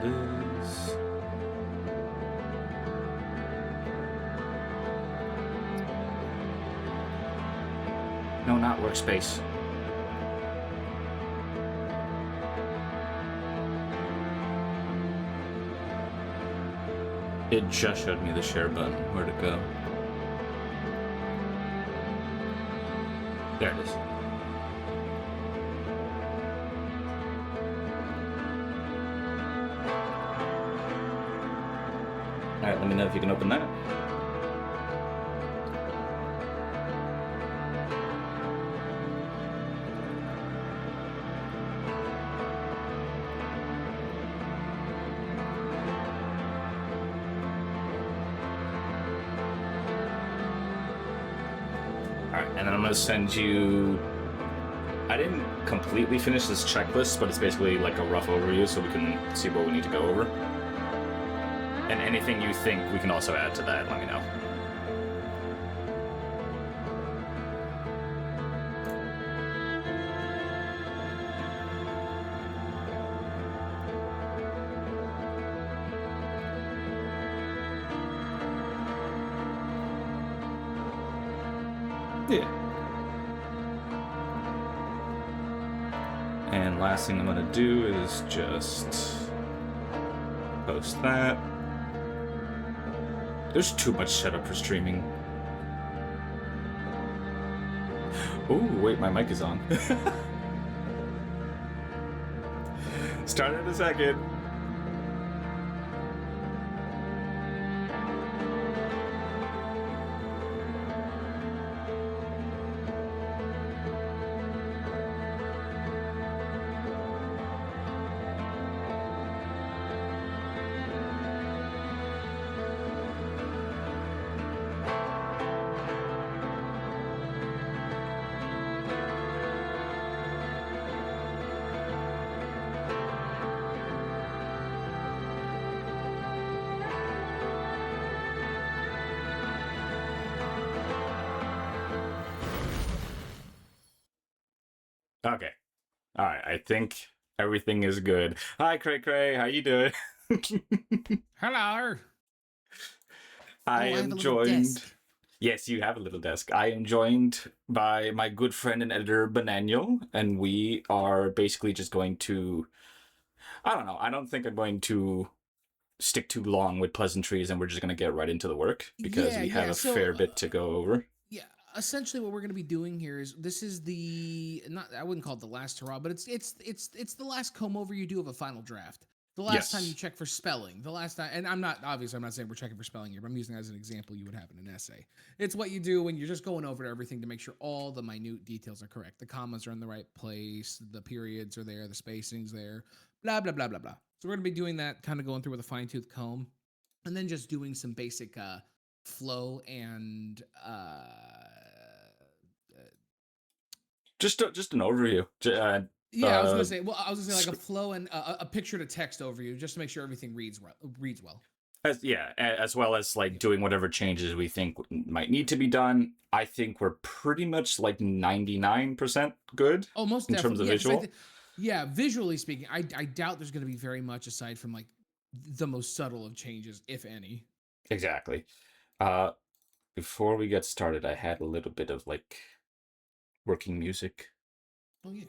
it is. No, not workspace. It just showed me the share button. Where'd it go? There it is. Alright, let me know if you can open that. Alright, and then I'm going to send you... I didn't completely finish this checklist, but it's basically like a rough overview so we can see what we need to go over. And anything you think we can also add to that, let me know. Yeah. And last thing I'm going to do is just post that. There's too much setup for streaming. Oh, wait, my mic is on. Start in a second. Okay. All right. I think everything is good. Hi, Cray Cray. How you doing? Hello. I am joined. Yes, you have a little desk. I am joined by my good friend and editor, Benaniel, and we are basically just going to... I don't know. I don't think I'm going to stick too long with pleasantries, and we're just going to get right into the work because we have a fair bit to go over. Yeah, essentially what we're going to be doing here is this is the I wouldn't call it the last hurrah, but it's the last comb over you do of a final draft. The last time you check for spelling, the last time, and I'm not saying we're checking for spelling here, but I'm using that as an example you would have in an essay. It's what you do when you're just going over everything to make sure all the minute details are correct. The commas are in the right place, the periods are there, the spacing's there, blah, blah, blah, blah, blah. So we're going to be doing that, kind of going through with a fine-tooth comb, and then just doing some basic flow and just an overview. Yeah, I was gonna say. Well, I was gonna say like a flow and a picture to text overview, just to make sure everything reads well. As well as like doing whatever changes we think might need to be done. I think we're pretty much like 99% good. Oh, most in definitely. terms of visual. Visually speaking, I doubt there's gonna be very much aside from like the most subtle of changes, if any. Exactly. Before we get started, I had a little bit of like working music. Oh yeah.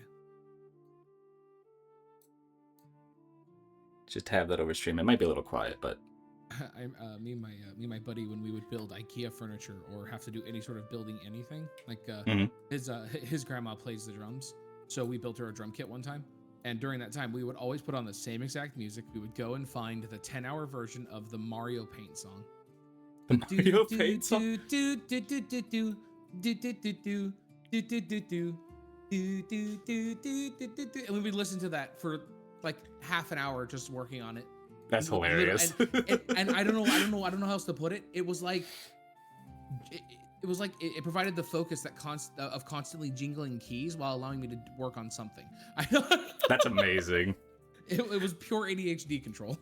Just have that over stream. It might be a little quiet, but me and my buddy, when we would build IKEA furniture or have to do any sort of building anything, like his grandma plays the drums, so we built her a drum kit one time. And during that time, we would always put on the same exact music. We would go and find the 10-hour version of the Mario Paint song. The Mario Paint song? And we would listen to that for like half an hour just working on it. That's hilarious. And I don't know how else to put it. It was like it provided the focus that of constantly jingling keys while allowing me to work on something. That's amazing. It was pure ADHD control.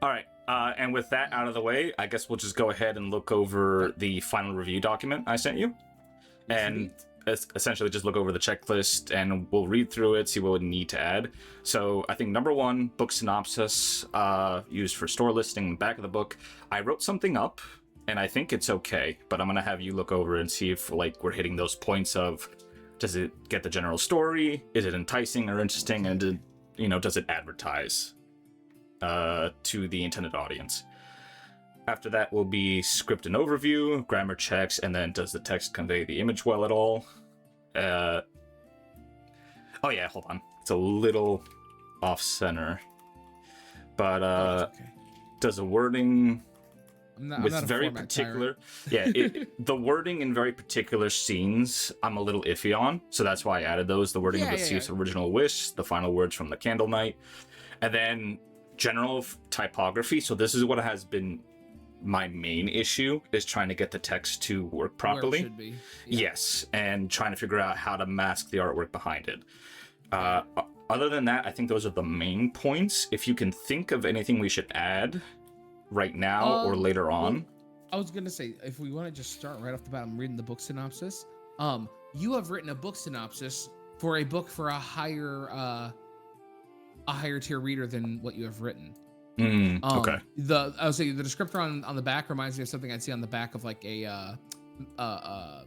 All right, and with that out of the way, I guess we'll just go ahead and look over the final review document I sent you. And essentially just look over the checklist and we'll read through it, see what we need to add. So I think number 1, book synopsis, used for store listing, back of the book. I wrote something up and I think it's okay, but I'm gonna have you look over and see if like we're hitting those points of, does it get the general story? Is it enticing or interesting? And does it advertise to the intended audience? After that will be script and overview, grammar checks, and then does the text convey the image well at all? Oh yeah, hold on. It's a little off center. But okay. does the wording I'm not very particular? Yeah, the wording in very particular scenes I'm a little iffy on, so that's why I added those. The wording of the Thief's original wish, the final words from the Candle Knight, and then general typography. So this is what has been my main issue, is trying to get the text to work properly. Where it should be. Yeah. Yes, and trying to figure out how to mask the artwork behind it. Other than that, I think those are the main points. If you can think of anything we should add right now or later on. I was gonna say, if we want to just start right off the bat, I'm reading the book synopsis. You have written a book synopsis for a book for a higher tier reader than what you have written. Okay. I would say the descriptor on the back reminds me of something I'd see on the back of like a what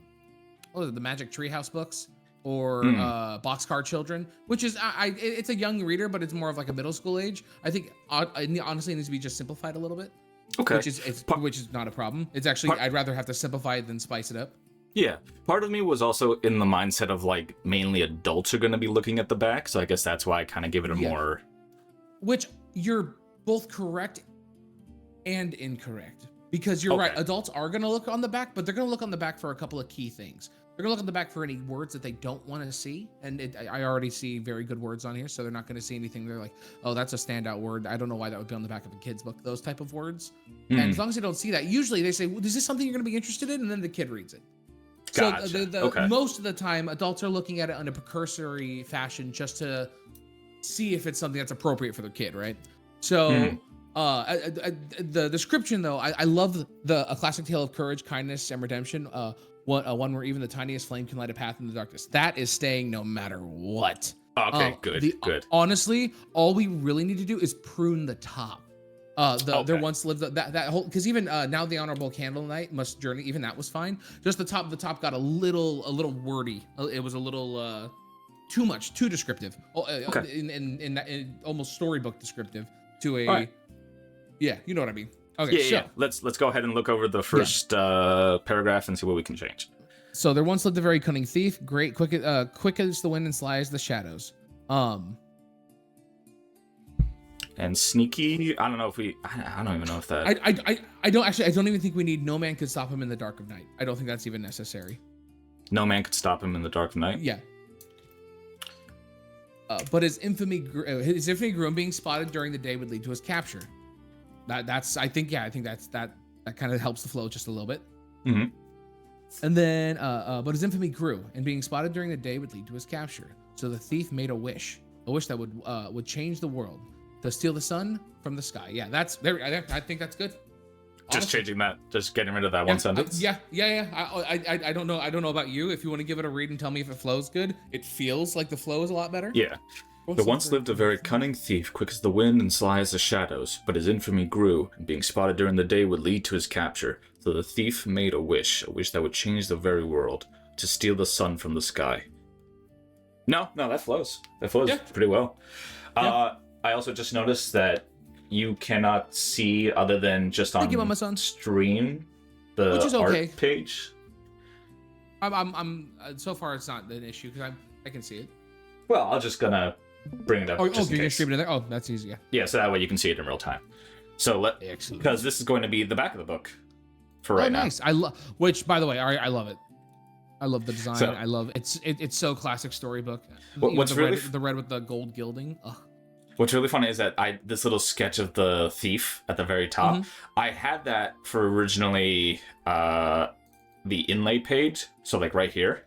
was it, the Magic Treehouse books or Boxcar Children, which is it's a young reader, but it's more of like a middle school age. I think honestly it needs to be just simplified a little bit. Okay. Which is not a problem. It's actually I'd rather have to simplify it than spice it up. Yeah, part of me was also in the mindset of like mainly adults are going to be looking at the back, so I guess that's why I kind of give it a more. Which you're both correct and incorrect, because you're right. Adults are going to look on the back, but they're going to look on the back for a couple of key things. They're going to look on the back for any words that they don't want to see, and I already see very good words on here, so they're not going to see anything. They're like, oh, that's a standout word. I don't know why that would be on the back of a kid's book. Those type of words, and as long as they don't see that, usually they say, well, is this something you're going to be interested in? And then the kid reads it. Gotcha. So most of the time, adults are looking at it in a precursory fashion just to see if it's something that's appropriate for their kid, right? So the description, though, I love a classic tale of courage, kindness, and redemption. One where even the tiniest flame can light a path in the darkness. That is staying no matter what. Okay, good. Honestly, all we really need to do is prune the top. There once lived that whole, because even now the Honorable Candle Knight must journey, even that was fine. Just the top got a little wordy. It was a little too descriptive. In almost storybook descriptive to a yeah, you know what I mean. Okay, yeah. Let's go ahead and look over the first paragraph and see what we can change. So there once lived a very cunning thief, quick as the wind and sly as the shadows. And sneaky, I don't even know if that. I don't even think we need no man could stop him in the dark of night. I don't think that's even necessary. No man could stop him in the dark of night. Yeah. But his infamy grew, and being spotted during the day would lead to his capture. I think that kind of helps the flow just a little bit. Mm-hmm. And then, but his infamy grew, and being spotted during the day would lead to his capture. So the thief made a wish that would change the world, to steal the sun from the sky. Yeah, that's very. I think that's good. Just changing that, just getting rid of that one sentence. Yeah. I don't know. I don't know about you. If you want to give it a read and tell me if it flows good, it feels like the flow is a lot better. Yeah. There once lived a very cunning thief, quick as the wind and sly as the shadows, but his infamy grew, and being spotted during the day would lead to his capture. So the thief made a wish that would change the very world, to steal the sun from the sky. No, that flows. That flows pretty well. Yeah. I also just noticed that you cannot see, other than just on stream, the art page. I'm so far it's not an issue because I can see it. Well, I'm just gonna bring it up. You're gonna stream it in there. Oh, that's easy. Yeah, so that way you can see it in real time. So because this is going to be the back of the book for right now. Nice. Which, by the way, I love it. I love the design. I love it's so classic storybook. What's the red with the gold gilding. Ugh. What's really funny is that this little sketch of the thief at the very top, I had that for originally the inlay page, so like right here.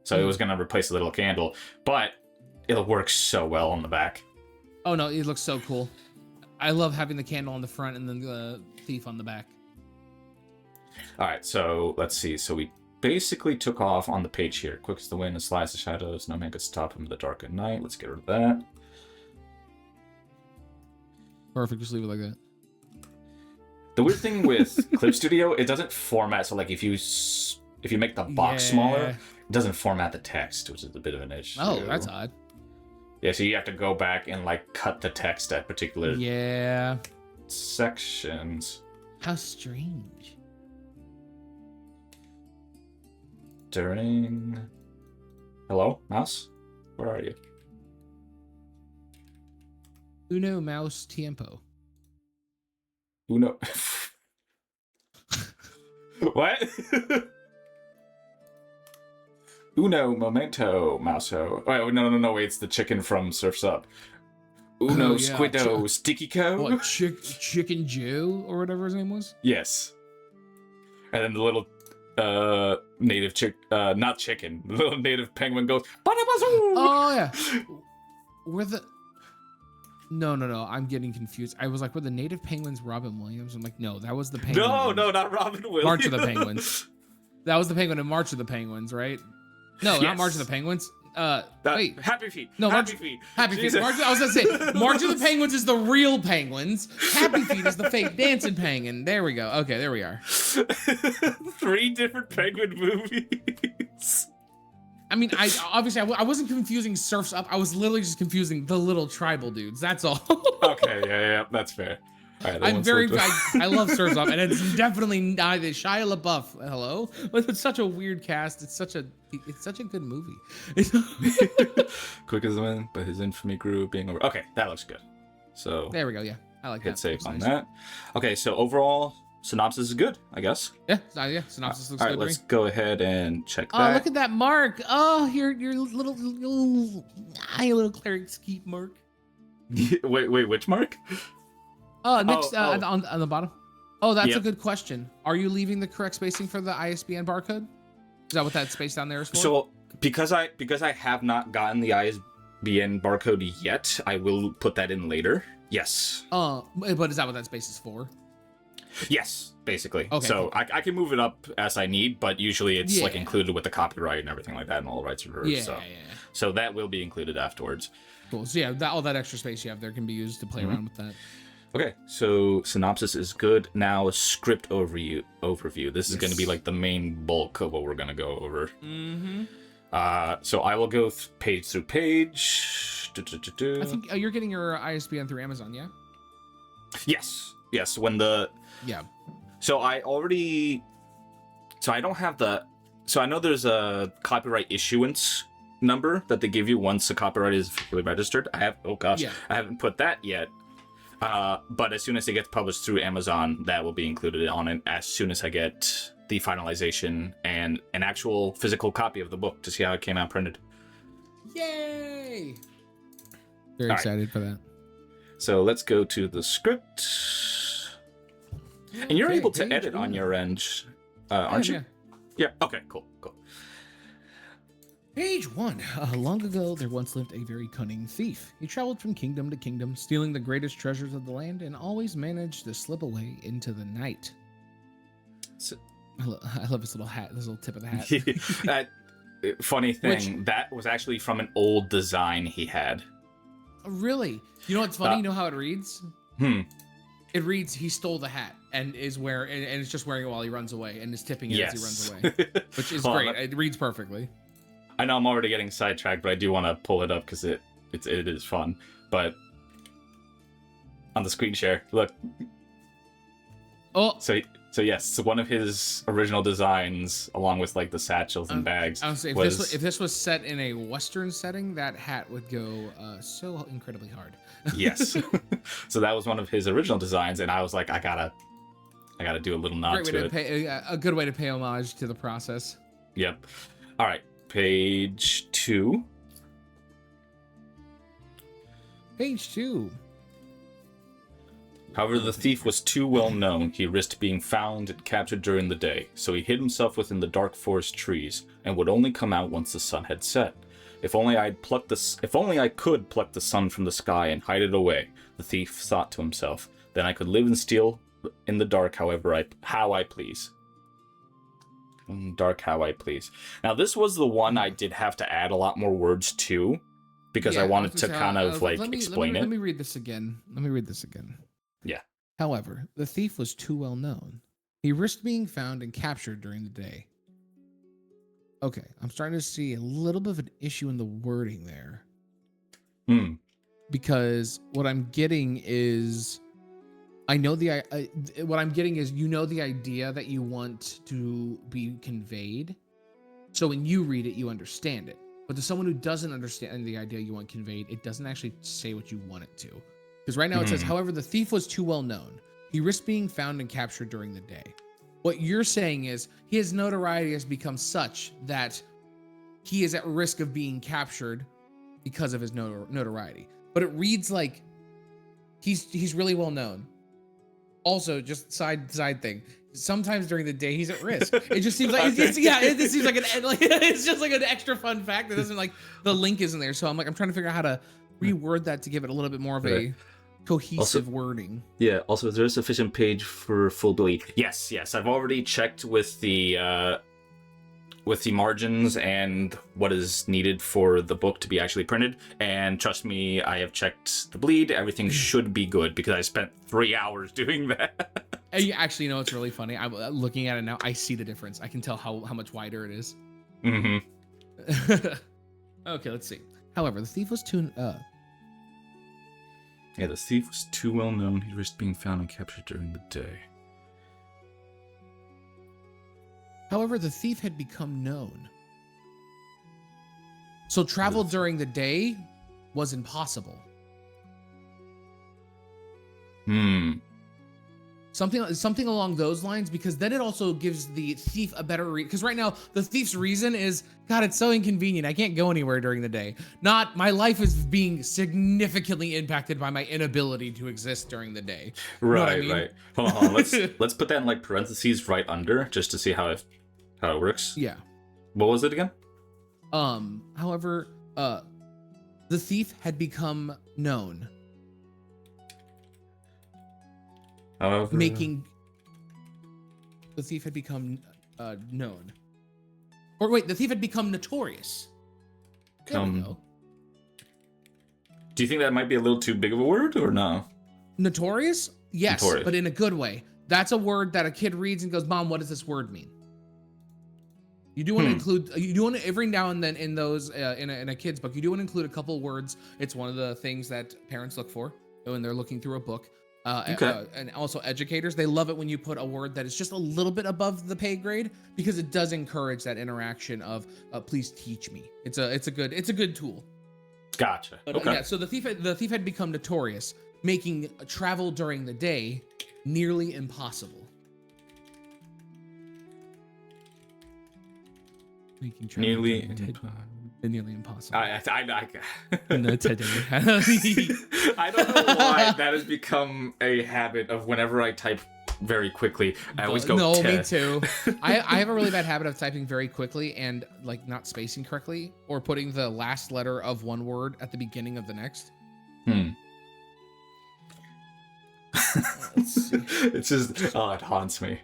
So it was going to replace a little candle, but it'll work so well on the back. Oh no, it looks so cool. I love having the candle on the front and then the thief on the back. All right, so let's see. So we basically took off on the page here. Quick as the wind and slice the shadows. No man could stop him in the dark at night. Let's get rid of that. Perfect. Just leave it like that. The weird thing with Clip Studio, it doesn't format. So like if you make the box smaller, it doesn't format the text, which is a bit of an issue. Oh, that's odd. Yeah, so you have to go back and like cut the text at particular sections. How strange. Hello, mouse? Where are you? Uno mouse tiempo. Uno. What? Uno momento mouseho. Oh, no, wait, it's the chicken from Surf's Up. Uno squiddo stickyco. What, Chicken Joe or whatever his name was? Yes. And then the little native not chicken, the little native penguin goes, oh yeah. Were the No, I'm getting confused. I was like, were the native penguins Robin Williams? I'm like, no, that was the penguin. No, not Robin Williams. March of the Penguins. That was the penguin in March of the Penguins, right? No, not March of the Penguins. Wait. Happy Feet. No, Happy Feet. Happy Feet. I was gonna say March of the Penguins is the real penguins. Happy Feet is the fake dancing penguin. There we go. Okay, there we are. 3 different penguin movies. I mean, I wasn't confusing Surf's Up. I was literally just confusing the little tribal dudes. That's all. Okay, yeah, that's fair. All right, I love Surf's Up, and it's definitely not Shia LaBeouf. Hello, but it's such a weird cast. It's such a good movie. Quick as the wind, but his infamy grew, being over. Okay, that looks good. So there we go. Yeah, I like that. Hit save on that. Okay, so overall synopsis is good, I guess. Yeah. Synopsis looks good. All right, let's go ahead and check that. Oh, look at that mark. Oh, your little cleric skeet mark. Wait, which mark? Next on the bottom. Oh, that's a good question. Are you leaving the correct spacing for the ISBN barcode? Is that what that space down there is for? So because I have not gotten the ISBN barcode yet, I will put that in later. Yes. But is that what that space is for? Yes, basically. Okay, so cool. I can move it up as I need, but usually it's like included with the copyright and everything like that, and all the rights reserved. So that will be included afterwards. Cool. So yeah, all that extra space you have there can be used to play around with that. Okay, so synopsis is good. Now a script overview. This is going to be like the main bulk of what we're going to go over. Mm-hmm. So I will go page through page. I think you're getting your ISBN through Amazon, yeah? Yes. Yeah. So I don't have so I know there's a copyright issuance number that they give you once the copyright is officially registered. I haven't put that yet. But as soon as it gets published through Amazon, that will be included on it as soon as I get the finalization and an actual physical copy of the book to see how it came out printed. Yay! Very excited for that. So let's go to the script. And you're able to edit on your end, aren't you? Yeah. Okay, cool. Page 1. Long ago, there once lived a very cunning thief. He traveled from kingdom to kingdom, stealing the greatest treasures of the land, and always managed to slip away into the night. I love this little hat, this little tip of the hat. Funny thing, that was actually from an old design he had. Really? You know what's funny? You know how it reads? It reads, he stole the hat and is and it's just wearing it while he runs away and is tipping it as he runs away. Which is great. It reads perfectly. I know I'm already getting sidetracked, but I do want to pull it up because it is fun. But on the screen share, look. Oh. So yes, one of his original designs, along with like the satchels and bags. I was saying, if this was set in a Western setting, that hat would go so incredibly hard. Yes. So that was one of his original designs, and I was like, I gotta do a little nod to it. A good way to pay homage to the process. Yep. All right. Page 2. Page 2. However, the thief was too well known. He risked being found and captured during the day, so he hid himself within the dark forest trees and would only come out once the sun had set. If only I could pluck the sun from the sky and hide it away, the thief thought to himself. Then I could live and steal in the dark how I please. Dark how I please. Now, this was the one I did have to add a lot more words to, because I wanted to kind of explain it. Let me read this again. Yeah. However, the thief was too well known. He risked being found and captured during the day. Okay, I'm starting to see a little bit of an issue in the wording there. Because what I'm getting is, what I'm getting is, the idea that you want to be conveyed. So when you read it, you understand it. But to someone who doesn't understand the idea you want conveyed, it doesn't actually say what you want it to. Because right now it says, however, the thief was too well known. He risked being found and captured during the day. What you're saying is his notoriety has become such that he is at risk of being captured because of his notoriety. But it reads like he's really well known. Also, just side thing. Sometimes during the day he's at risk. It just seems like it seems like it's just like an extra fun fact that doesn't, like, the link isn't there. So I'm trying to figure out how to reword that to give it a little bit more of a cohesive wording. Yeah. Also, is there a sufficient page for full bleed? Yes. I've already checked with the margins and what is needed for the book to be actually printed. And trust me, I have checked the bleed. Everything should be good because I spent 3 hours doing that. Actually, it's really funny. I'm looking at it now. I see the difference. I can tell how much wider it is. Okay, let's see. However, the thief was too... Yeah, the thief was too well known. He risked being found and captured during the day. However, the thief had become known. So travel during the day was impossible. Something along those lines, because then it also gives the thief a better read. Because right now, the thief's reason is, God, it's so inconvenient. I can't go anywhere during the day. Not, my life is being significantly impacted by my inability to exist during the day. Right. Hold on. Let's put that in like parentheses right under, just to see how it works. Yeah. What was it again? However, the thief had become known. However, the thief had become known. Or wait, the thief had become notorious. There we go. Do you think that might be a little too big of a word, or no? Notorious? Yes, notorious. But in a good way. That's a word that a kid reads and goes, Mom, what does this word mean? You do want to include, every now and then in those, in a kid's book, you do want to include a couple words. It's one of the things that parents look for when they're looking through a book. And also educators, they love it when you put a word that is just a little bit above the pay grade, because it does encourage that interaction of please teach me. It's a good tool. Gotcha. But, yeah, so the thief had become notorious, making travel during the day nearly impossible. Making travel nearly impossible. I don't know why that has become a habit of whenever I type very quickly, I always go me too. I have a really bad habit of typing very quickly and like not spacing correctly, or putting the last letter of one word at the beginning of the next. Let's see. It's just it haunts me.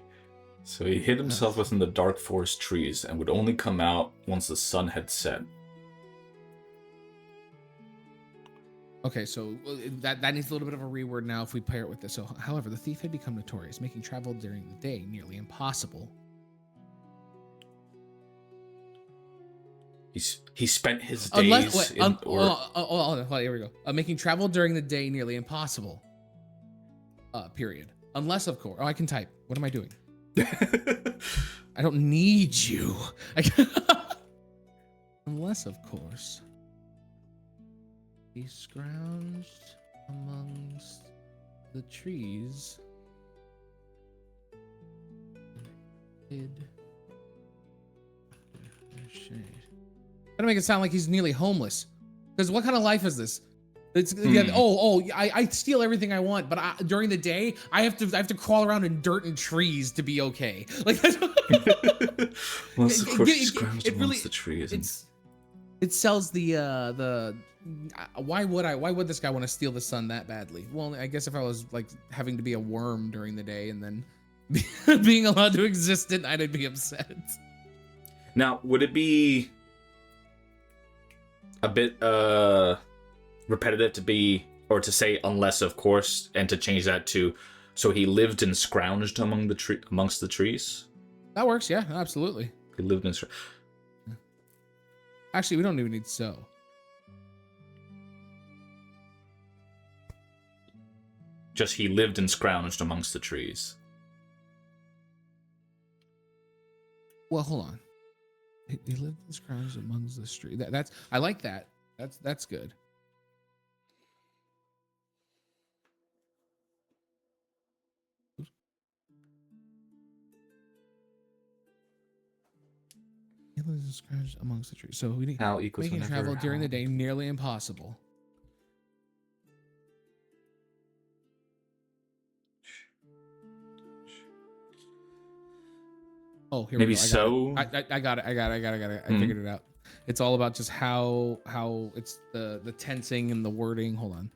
So he hid himself within the dark forest trees and would only come out once the sun had set. Okay, so that needs a little bit of a reword now if we pair it with this. So, however, the thief had become notorious, making travel during the day nearly impossible. He spent his days here we go. Making travel during the day nearly impossible. Period. Unless, of course... Oh, I can type. What am I doing? I don't need you. Unless, of course, he scrounged amongst the trees, hid their shade. Gotta make it sound like he's nearly homeless. Because what kind of life is this? It's I steal everything I want, but during the day I have to crawl around in dirt and trees to be okay. Like that's once of course scrounged amongst the trees. It sells the why would this guy want to steal the sun that badly? Well, I guess if I was like having to be a worm during the day and then being allowed to exist at night, I'd be upset. Now, would it be a bit repetitive to say unless, of course, and to change that to so he lived and scrounged amongst the trees? That works, yeah, absolutely. He lived and Actually, we don't even need so. Just he lived and scrounged amongst the trees. Well, hold on. He lived and scrounged amongst the trees. That's I like that. That's good. He lives and scrounged amongst the trees. So we need making travel during the day nearly impossible. Oh, here maybe we go. so. I got it. I figured it out. It's all about just how it's the tensing and the wording. Hold on.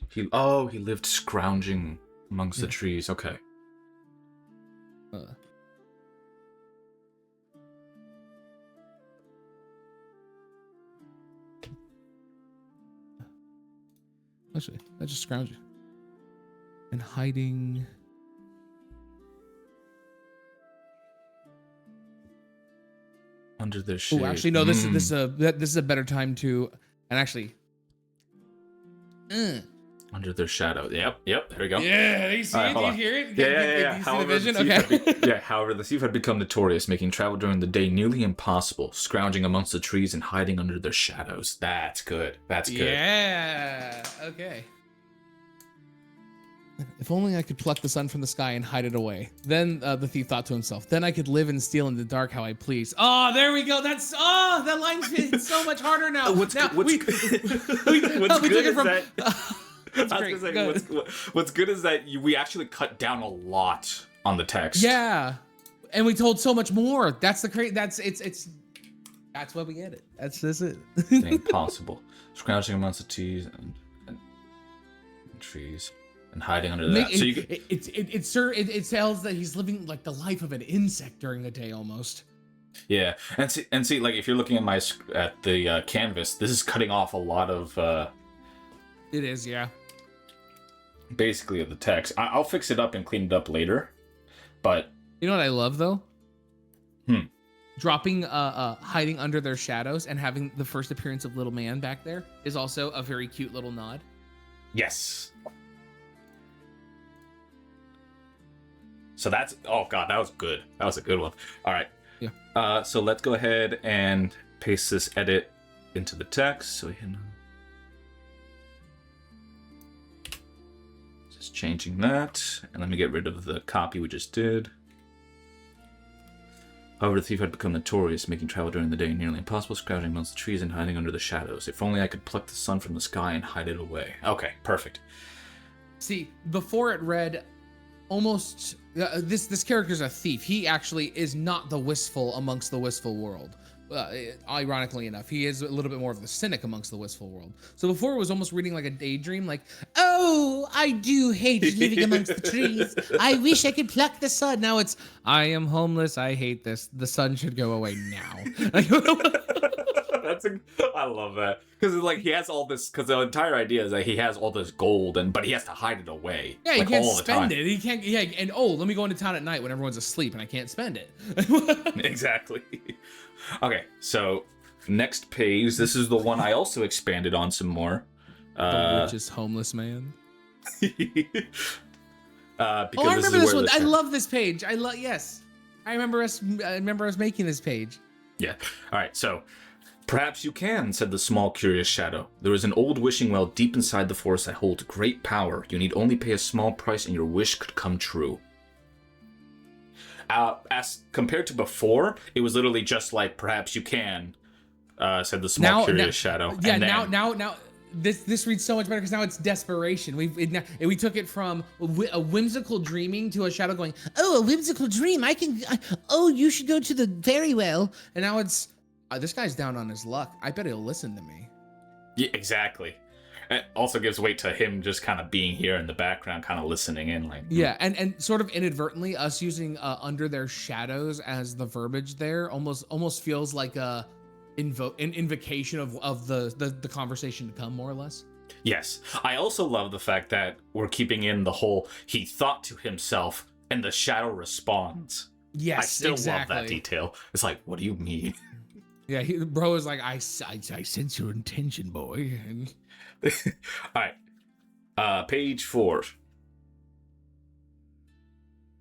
He lived scrounging amongst the trees. Okay. Actually, that's just scrounging and hiding. Under their shade. Oh, actually, no. This is a better time to, and actually, under their shadow. Yep. There we go. Yeah, you see it? Do you hear it? Yeah. You see the vision? Okay. However, the thief had become notorious, making travel during the day nearly impossible, scrounging amongst the trees and hiding under their shadows. That's good. Yeah. Okay. If only I could pluck the sun from the sky and hide it away. Then the thief thought to himself, then I could live and steal in the dark how I please. Oh, there we go. That line fits so much harder now. What's good is that we actually cut down a lot on the text. Yeah. And we told so much more. That's what we get it. That's it. Impossible. Scrounging amongst the trees and trees. And hiding under that. So it tells that he's living like the life of an insect during the day almost. Yeah, and see, like if you're looking at the canvas, this is cutting off a lot of. It is, yeah. Basically, of the text. I'll fix it up and clean it up later, but you know what I love though? Dropping hiding under their shadows and having the first appearance of Little Man back there is also a very cute little nod. Yes. So that's, oh god, that was good. That was a good one. All right. Yeah. So let's go ahead and paste this edit into the text. So we can just changing that, and let me get rid of the copy we just did. However, the thief had become notorious, making travel during the day nearly impossible, scrounging amongst the trees and hiding under the shadows. If only I could pluck the sun from the sky and hide it away. Okay, perfect. See, before it read almost this character's a thief. He actually is not the wistful amongst the wistful world. Ironically enough, he is a little bit more of the cynic amongst the wistful world. So before it was almost reading like a daydream, like, oh, I do hate living amongst the trees. I wish I could pluck the sun. Now it's, I am homeless. I hate this. The sun should go away now. I love that, because like he has all this, because the entire idea is that he has all this gold, but he has to hide it away. Yeah, he can't spend it. He can't. Yeah, and let me go into town at night when everyone's asleep and I can't spend it. Exactly. Okay, so next page. This is the one I also expanded on some more. The richest homeless man. I remember this one. I love this page. Yes, I remember us making this page. Yeah. All right. So. Perhaps you can, said the small, curious shadow. There is an old wishing well deep inside the forest that holds great power. You need only pay a small price and your wish could come true. As compared to before, it was literally just like, perhaps you can, said the small, curious shadow. Yeah, and then, now this reads so much better because now it's desperation. We took it from a whimsical dreaming to a shadow going, oh, a whimsical dream. You should go to the very well. And now it's, this guy's down on his luck. I bet he'll listen to me. Yeah, exactly. it also gives weight to him just kind of being here in the background, kind of listening in, like Yeah, and sort of inadvertently, us using under their shadows as the verbiage there almost feels like an invocation of the conversation to come, more or less. Yes. I also love the fact that we're keeping in the whole he thought to himself and the shadow responds. Yes, I still exactly. love that detail. It's like, what do you mean? Yeah, bro is like, I sense your intention, boy. All right. Page 4.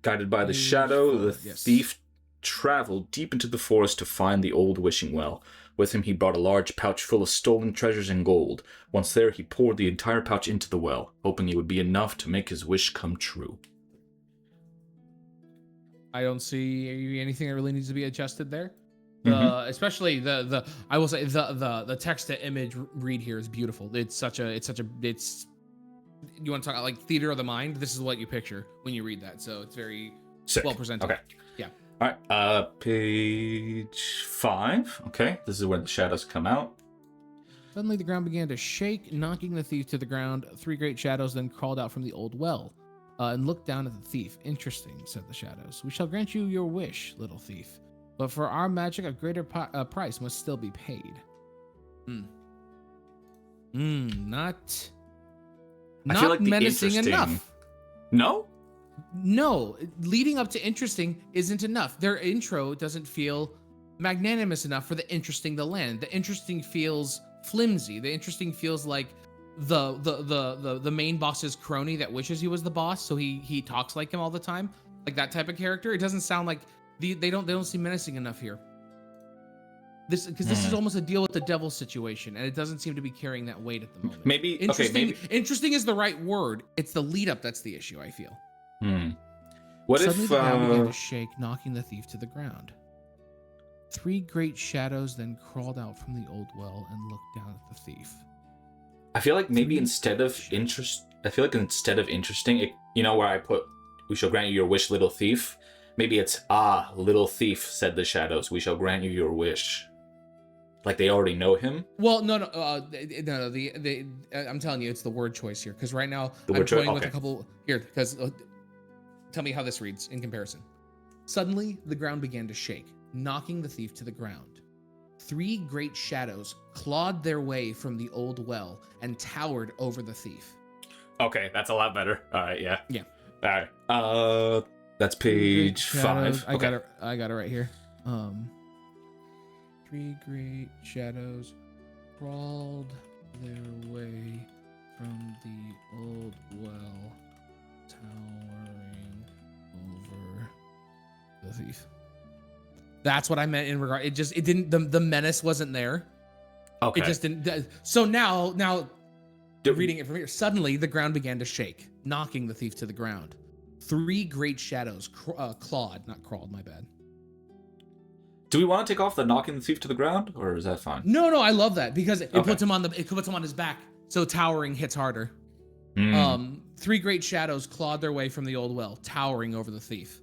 Guided by the shadow, the thief traveled deep into the forest to find the old wishing well. With him he brought a large pouch full of stolen treasures and gold. Once there, he poured the entire pouch into the well, hoping it would be enough to make his wish come true. I don't see anything that really needs to be adjusted there. Especially the I will say the text to image read here is beautiful. It's you want to talk about like theater of the mind. This is what you picture when you read that. So it's very well presented. Okay. Yeah. All right. Page 5. Okay. This is where the shadows come out. Suddenly the ground began to shake, knocking the thief to the ground. 3 great shadows then crawled out from the old well and looked down at the thief. Interesting, said the shadows. We shall grant you your wish, little thief. But for our magic, a greater price must still be paid. Not I feel like menacing enough. No? No, leading up to interesting isn't enough. Their intro doesn't feel magnanimous enough for the interesting to land. The interesting feels flimsy. The interesting feels like the main boss's crony that wishes he was the boss, so he talks like him all the time, like that type of character. It doesn't sound like they don't seem menacing enough here. This is almost a deal with the devil situation, and it doesn't seem to be carrying that weight at the moment. Maybe interesting is the right word. It's the lead up that's the issue, I feel. What Suddenly if the ground began to shake, knocking the thief to the ground. 3 great shadows then crawled out from the old well and looked down at the thief. I feel like maybe instead of interesting, where I put, we shall grant you your wish, little thief. Maybe it's, little thief, said the shadows, we shall grant you your wish. Like they already know him? Well, no. I'm telling you, it's the word choice here. Because right now, I'm toying with a couple here. Because tell me how this reads in comparison. Suddenly, the ground began to shake, knocking the thief to the ground. 3 great shadows clawed their way from the old well and towered over the thief. Okay, that's a lot better. All right, yeah. Yeah. All right. That's page 5. I got it right here. 3 great shadows crawled their way from the old well, towering over the thief. That's what I meant in regard. It didn't. The menace wasn't there. Okay. It just didn't. So now, reading it from here, suddenly the ground began to shake, knocking the thief to the ground. 3 great shadows clawed, not crawled. My bad. Do we want to take off the knocking the thief to the ground, or is that fine? No, I love that because it puts him on his back, so towering hits harder. 3 great shadows clawed their way from the old well, towering over the thief.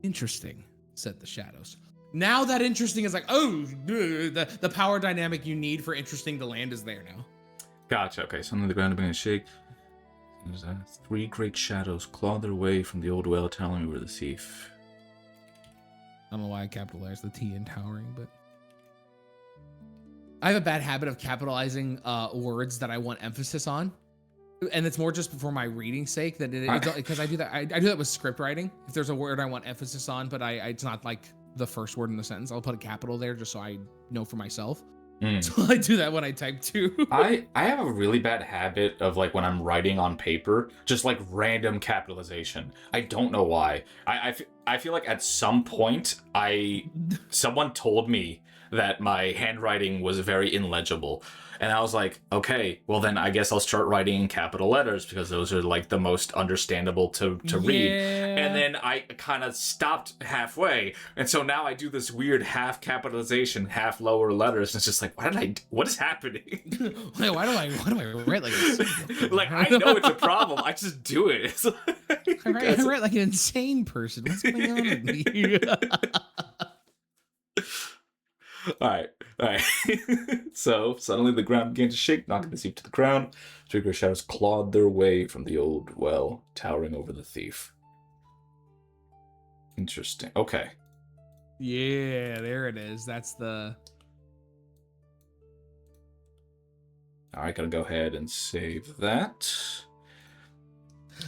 Interesting, said the shadows. Now that interesting is like, the power dynamic you need for interesting to land is there now. Gotcha. Okay, suddenly the ground began to shake. 3 great shadows clawed their way from the old well, towering over the thief. I don't know why I capitalized the T in towering, but I have a bad habit of capitalizing words that I want emphasis on, and it's more just for my reading sake because I do that. I do that with script writing. If there's a word I want emphasis on, but it's not like the first word in the sentence, I'll put a capital there just so I know for myself. So I do that when I type too. I have a really bad habit of like when I'm writing on paper, just like random capitalization. I don't know why. I feel like at some point someone told me that my handwriting was very illegible. And I was like, okay, well then I guess I'll start writing in capital letters because those are like the most understandable to read. And then I kind of stopped halfway. And so now I do this weird half capitalization, half lower letters. And it's just like, what is happening? Wait, why do I write like this? Like, I know it's a problem. I just do it. I write like an insane person. What's going on with me? All right. All right. So suddenly the ground began to shake, knocking the thief to the ground. Three gray shadows clawed their way from the old well, towering over the thief. Interesting. Okay. Yeah, there it is. That's the... All right, gotta go ahead and save that.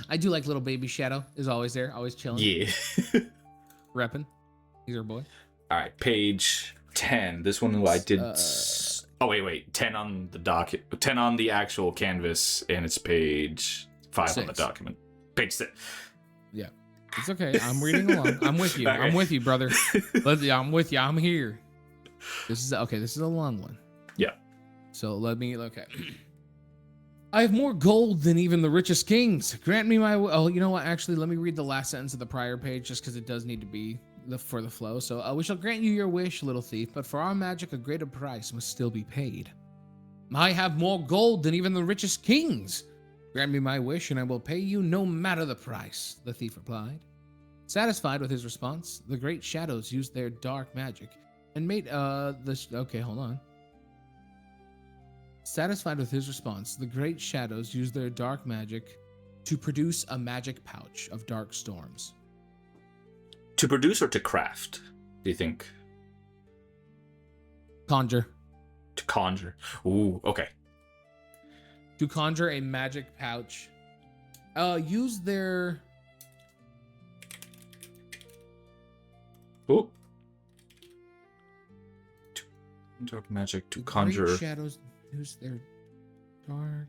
I do like little baby Shadow. Is always there, always chilling. Yeah. Repping. He's our boy. All right, page 10. This one I did... oh, wait. 10 on the docket. 10 on the actual canvas, and it's page 5 6. on the document. Page 6. Yeah. It's okay. I'm reading along. I'm with you. Okay. I'm with you, brother. I'm with you. I'm here. This is a long one. Yeah. So okay. I have more gold than even the richest kings. Grant me my... Oh, you know what? Actually, let me read the last sentence of the prior page just because it does need to be for the flow. So, we shall grant you your wish, little thief, but for our magic, a greater price must still be paid. I have more gold than even the richest kings. Grant me my wish, and I will pay you no matter the price, the thief replied. Satisfied with his response, the great shadows used their dark magic and made, okay, hold on. Satisfied with his response, the great shadows used their dark magic to produce a magic pouch of dark storms. To produce or to craft, do you think? Conjure. To conjure. Ooh, okay. To conjure a magic pouch. Use their... Ooh. Dark magic to conjure. Great shadows use their dark...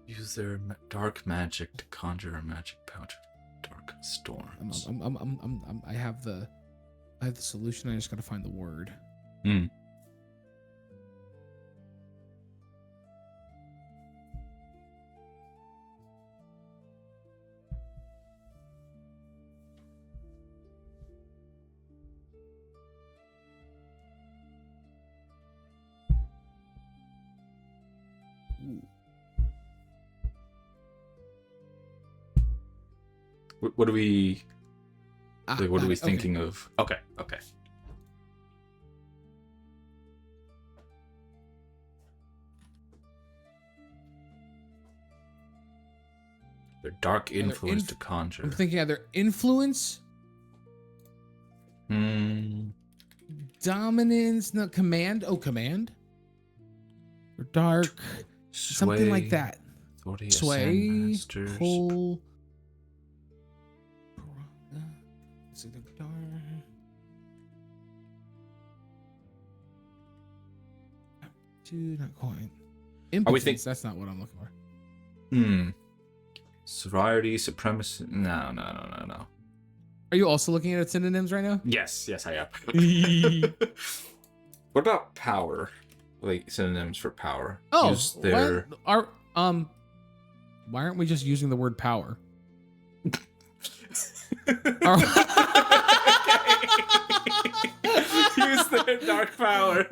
Use their dark magic to conjure a magic pouch of dark storms. I have the solution. I just gotta find the word. Hmm. What are we? Like, what are we thinking of? Okay. Their dark influence to conjure. I'm thinking either influence, dominance, no, command. Oh, command. Or dark, something like that. Sway, pull. Is it a dark? Dude, not quite. Impotence, that's not what I'm looking for. Sorority, supremacy. No. Are you also looking at synonyms right now? Yes, I am. What about power? Like synonyms for power. Oh, use their... why aren't we just using the word power? Use their dark power.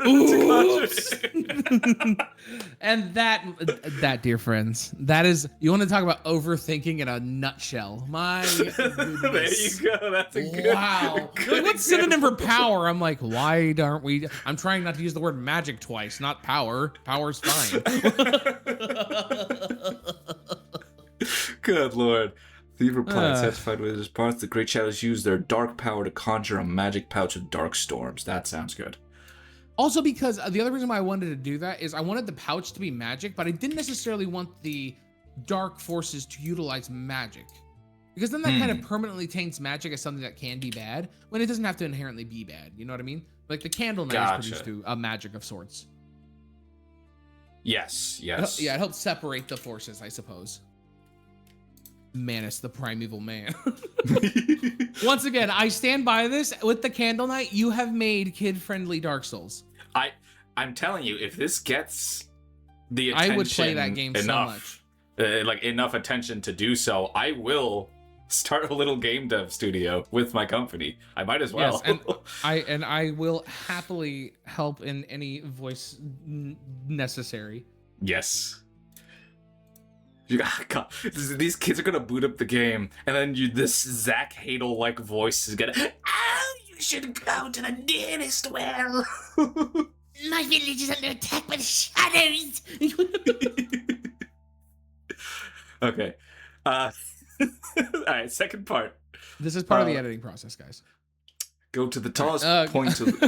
And that, dear friends, that is, you want to talk about overthinking in a nutshell. My goodness. There you go. That's a good. Wow. Like, what's synonym for power? I'm like, why aren't we? I'm trying not to use the word magic twice, not power. Power's fine. Good Lord. Thief replied, satisfied with his response. The great shadows use their dark power to conjure a magic pouch of dark storms. That sounds good. Also, because the other reason why I wanted to do that is I wanted the pouch to be magic, but I didn't necessarily want the dark forces to utilize magic. Because then that kind of permanently taints magic as something that can be bad, when it doesn't have to inherently be bad. You know what I mean? Like the candle knight is produced through a magic of sorts. Yes. Yeah, it helps separate the forces, I suppose. Manus, the primeval man. Once again, I stand by this. With the Candle Knight, you have made kid-friendly Dark Souls. I'm telling you, if this gets the attention, I would play that game enough, so much. Like enough attention to do so, I will start a little game dev studio with my company. I might as well. Yes, and I will happily help in any voice necessary. Yes. God, these kids are gonna boot up the game, and then this Zach Hadel-like voice is gonna. Oh, you should go to the nearest well. My village is under attack by the shadows. Okay. All right. Second part. This is part of the editing process, guys. Go to the tallest point of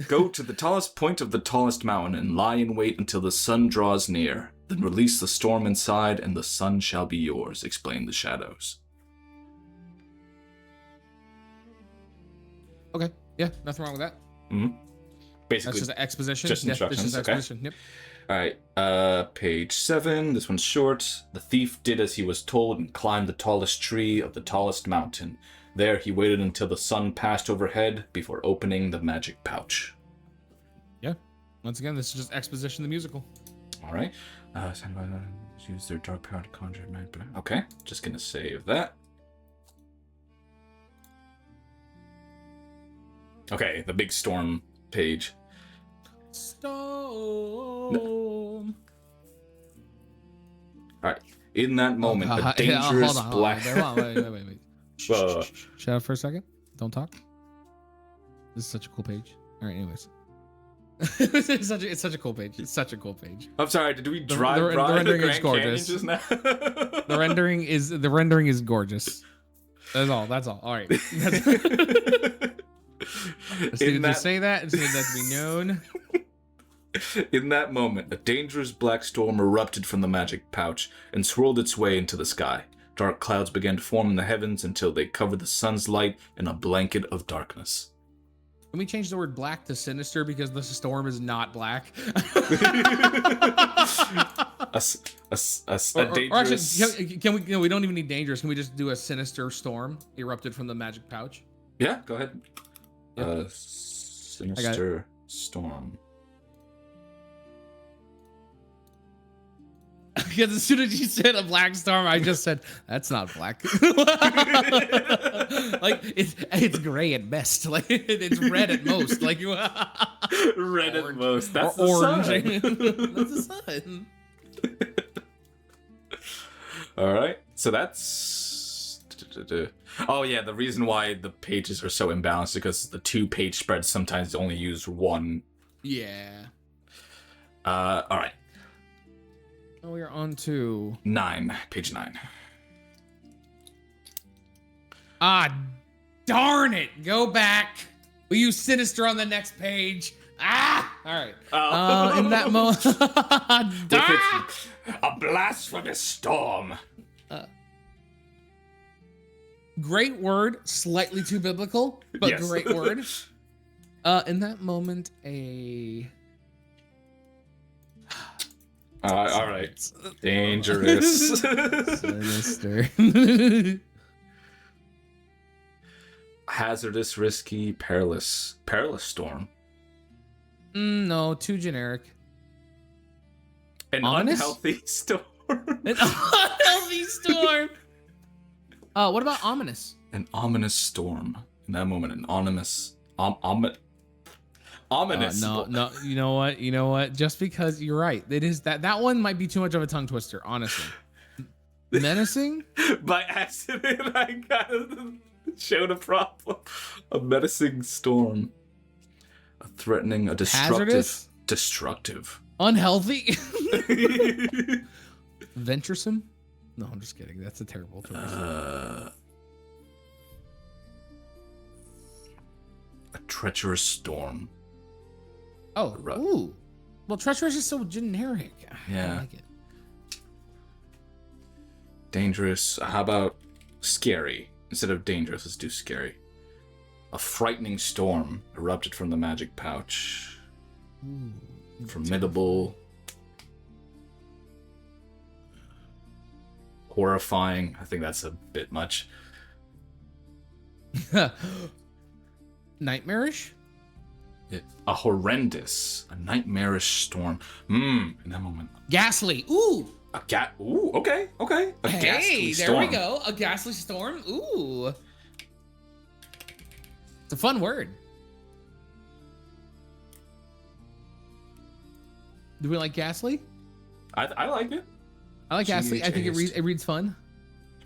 go to the tallest point of the tallest mountain and lie in wait until the sun draws near. Then release the storm inside, and the sun shall be yours. Explain the shadows. Okay. Yeah, nothing wrong with that. Mm-hmm. Basically, that's just exposition. Just instructions. Just exposition. Okay. Yep. All right. Page 7. This one's short. The thief did as he was told and climbed the tallest tree of the tallest mountain. There he waited until the sun passed overhead before opening the magic pouch. Yeah. Once again, this is just exposition, the musical. All right. Use their dark power to conjure magic. Okay. Just gonna save that. Okay. The big storm page. Storm. All right. In that moment, a dangerous black. Wait. Shut up for a second. Don't talk. This is such a cool page. All right, anyways. it's such a cool page. It's such a cool page. I'm sorry. Did we drive the rendering is gorgeous. Just now? the rendering is gorgeous. That's all. All right. Just needed to say that. Just needed that to be known. In that moment, a dangerous black storm erupted from the magic pouch and swirled its way into the sky. Dark clouds began to form in the heavens until they covered the sun's light in a blanket of darkness. Can we change the word black to sinister because the storm is not black? a dangerous... Or actually, can we? We don't even need dangerous. Can we just do a sinister storm erupted from the magic pouch? Yeah, go ahead. Yep. Sinister storm. Because as soon as you said a black storm, I just said that's not black. Like it's gray at best. Like it's red at most. Like red at most. That's or orange. That's the sun. All right. So that's. Oh yeah, the reason why the pages are so imbalanced is because the 2-page spreads sometimes only use one. Yeah. All right. Oh, we are on to 9. Page 9. Ah, darn it! Go back. We use sinister on the next page. Ah, all right. Oh. In that moment, a blasphemous storm. Great word, slightly too biblical, but yes. Great word. In that moment, a. All right. Dangerous. Sinister. Hazardous, risky, perilous. Perilous storm. No, too generic. An ominous? Unhealthy storm. An unhealthy storm. What about ominous? An ominous storm. In that moment, an ominous. Ominous. No. You know what? Just because you're right, it is that one might be too much of a tongue twister, honestly. Menacing? By accident, I kind of showed a problem. A menacing storm. A threatening, a destructive. Hazardous? Destructive. Unhealthy? Venturesome? No, I'm just kidding. That's a terrible choice. A treacherous storm. Oh, ooh. Well, treacherous is so generic. Yeah. I like it. Dangerous. How about scary? Instead of dangerous, let's do scary. A frightening storm erupted from the magic pouch. Ooh, Formidable. Horrifying. I think that's a bit much. Nightmarish? A horrendous, a nightmarish storm. In that moment. Ghastly. Ooh. Ooh, okay. A ghastly there storm. we go. A ghastly storm. Ooh. It's a fun word. Do we like ghastly? I like it. I like ghastly. I think it reads fun.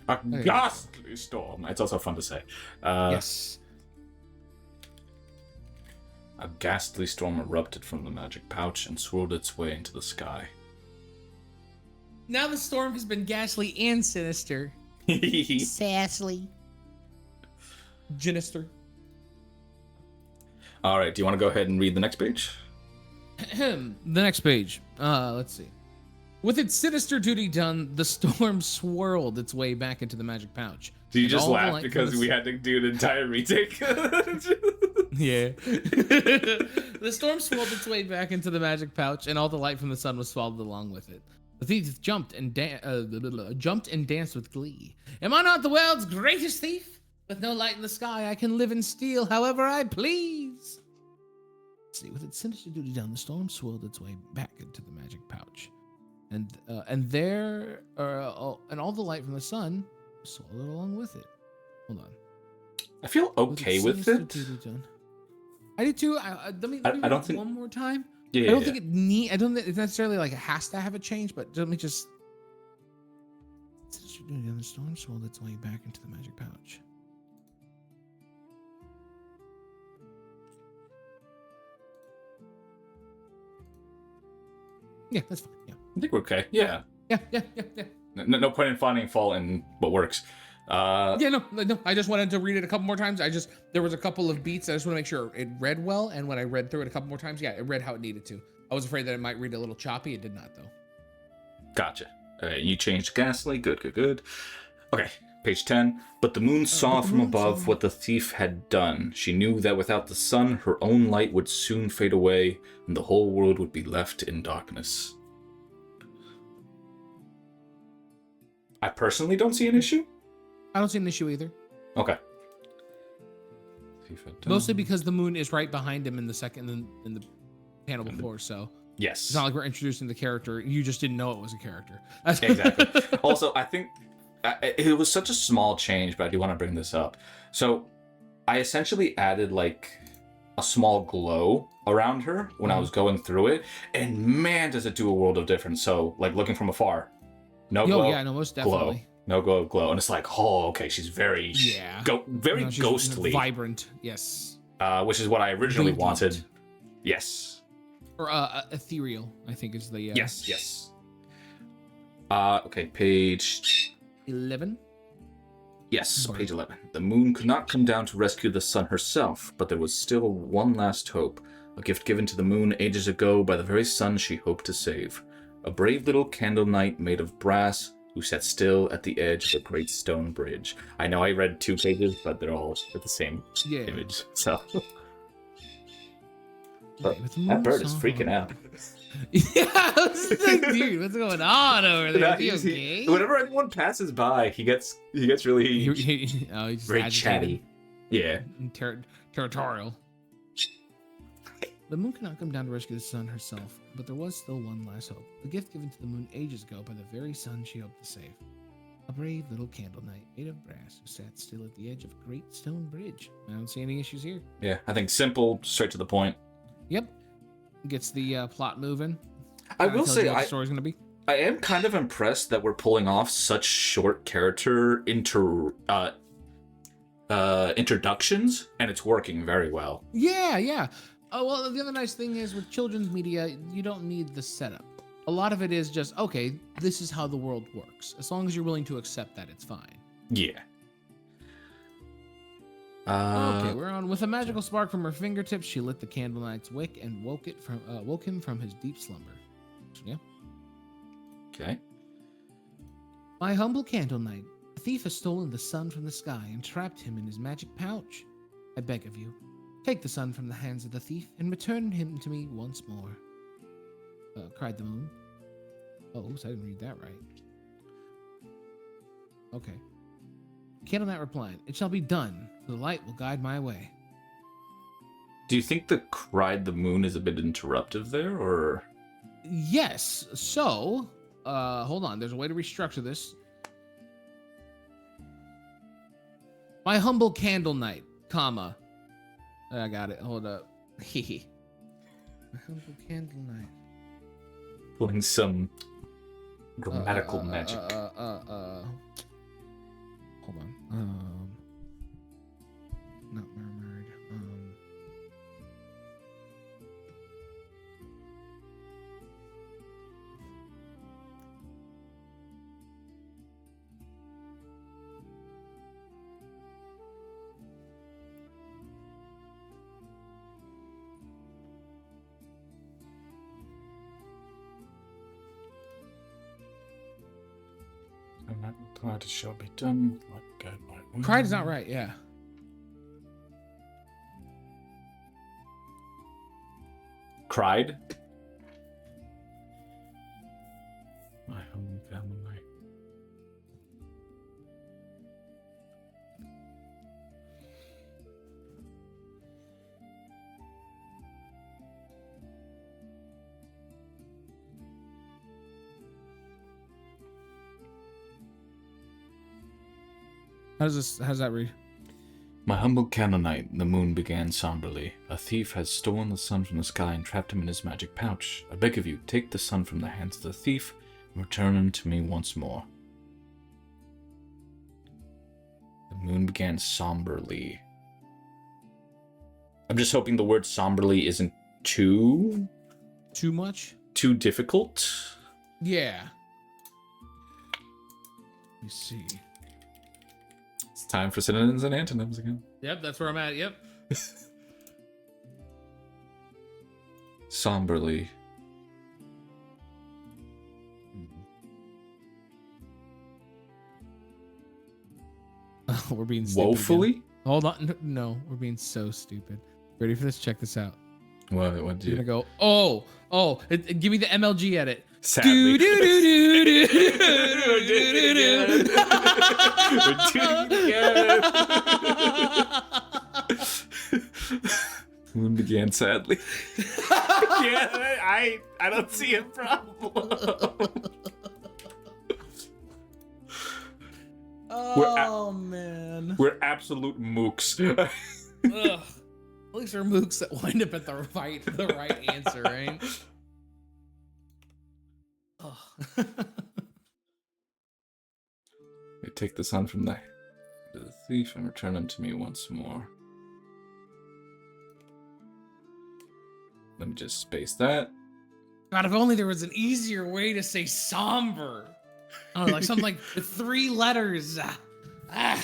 A ghastly storm. It's also fun to say. Yes. A ghastly storm erupted from the magic pouch and swirled its way into the sky. Now the storm has been ghastly and sinister. Sassly. Ginister. All right, do you want to go ahead and read the next page? The next page. Let's see. With its sinister duty done, the storm swirled its way back into the magic pouch. Do you just laugh because we had to do an entire retake? Yeah. The storm swirled its way back into the magic pouch, and all the light from the sun was swallowed along with it. The thief jumped and danced with glee. Am I not the world's greatest thief? With no light in the sky, I can live and steal however I please. Let's see, with its sinister duty done, the storm swirled its way back into the magic pouch, and all the light from the sun swallowed along with it. Hold on. I feel okay with it. I do too. Let me I don't think one more time. Yeah, I don't think I don't think it's necessarily like it has to have a change, but let me just. The storm swirled its way back into the magic pouch. Yeah, that's fine. Yeah. I think we're okay. Yeah. Yeah. No point in finding fault in what works. No. I just wanted to read it a couple more times. There was a couple of beats. I just want to make sure it read well. And when I read through it a couple more times, it read how it needed to. I was afraid that it might read a little choppy. It did not, though. Gotcha. You changed ghastly. Good. Okay, page 10. But the moon saw from above what the thief had done. She knew that without the sun, her own light would soon fade away, and the whole world would be left in darkness. I personally don't see an issue. I don't see an issue either. Okay. Mostly because the moon is right behind him in the panel before, so yes, it's not like we're introducing the character. You just didn't know it was a character. Exactly. Also, I think it was such a small change, but I do want to bring this up. So I essentially added like a small glow around her when I was going through it, and man, does it do a world of difference. So like looking from afar, no glow, yeah, no, most definitely. No glow, and it's like, oh, okay, she's very she's ghostly, vibrant, yes. Which is what I originally wanted. Yes. Or ethereal, I think is the yes. Okay, page 11. Yes, page 11. The moon could not come down to rescue the sun herself, but there was still one last hope, a gift given to the moon ages ago by the very sun she hoped to save. A brave little candle knight made of brass who sat still at the edge of a great stone bridge. I know I read 2 pages, but they're all at the same image, so... But that bird is freaking out. Yeah, I was like, dude, what's going on over there? Okay? Whenever anyone passes by, he gets really very chatty. Yeah. Territorial. The moon cannot come down to rescue the sun herself, but there was still one last hope. A gift given to the moon ages ago by the very sun she hoped to save. A brave little candle knight made of brass who sat still at the edge of a great stone bridge. I don't see any issues here. Yeah, I think simple, straight to the point. Yep. Gets the plot moving. I will say, the story's gonna be. I am kind of impressed that we're pulling off such short character introductions, and it's working very well. Yeah. Oh, well, the other nice thing is with children's media, you don't need the setup. A lot of it is just, okay, this is how the world works. As long as you're willing to accept that, it's fine. Yeah. Okay, we're on. With a magical spark from her fingertips, she lit the candle knight's wick and woke him from his deep slumber. Yeah. Okay. My humble candle knight, a thief has stolen the sun from the sky and trapped him in his magic pouch. I beg of you, take the sun from the hands of the thief and return him to me once more. Cried the moon. Oh, oops, I didn't read that right. Okay. Candle Knight replied, "It shall be done. The light will guide my way." Do you think the cried the moon is a bit interruptive there, or? Yes. So, hold on. There's a way to restructure this. My humble candle night, comma. I got it. Hold up. My humble candle night. Pulling some grammatical magic. Hold on. Not murmured. I'm not glad it shall be done. Like God, my Pride is not right. Yeah. Cried. My home family night. How's that read? My humble Canaanite, the moon began somberly. A thief has stolen the sun from the sky and trapped him in his magic pouch. I beg of you, take the sun from the hands of the thief and return him to me once more. The moon began somberly. I'm just hoping the word somberly isn't too much? Too difficult? Yeah. Let me see. It's time for synonyms and antonyms again. Yep, that's where I'm at. Yep. Somberly. We're being stupid Woefully? again. Hold on. No, we're being so stupid. Ready for this? Check this out. What do You're you gonna go, give me the MLG edit. Sadly. Do, do, do, do, do, We're doing it again. Moon began sadly. Yeah, I don't see a problem. Man. We're absolute mooks. Ugh. At least we're mooks that wind up at the right answer, right? Oh. I take the sun from the thief and return him to me once more. Let me just space that. God, if only there was an easier way to say somber. I don't know, like something like 3 letters. And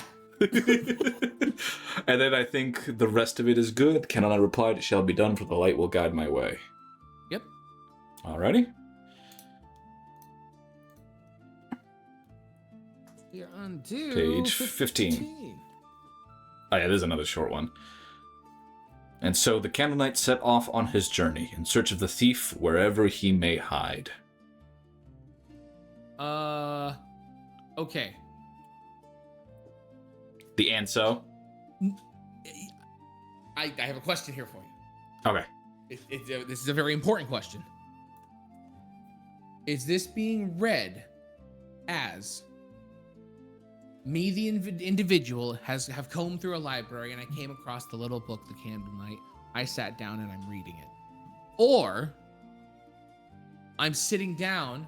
then I think the rest of it is good. Canon I replied, it shall be done, for the light will guide my way. Yep. Alrighty. You're on to Page 15. Oh yeah, there's another short one. And so the Canaanite set off on his journey in search of the thief wherever he may hide. Okay. The Anso. I have a question here for you. Okay. This is a very important question. Is this being read as me, the individual, have combed through a library and I came across the little book, The Candlelight. I sat down and I'm reading it. Or I'm sitting down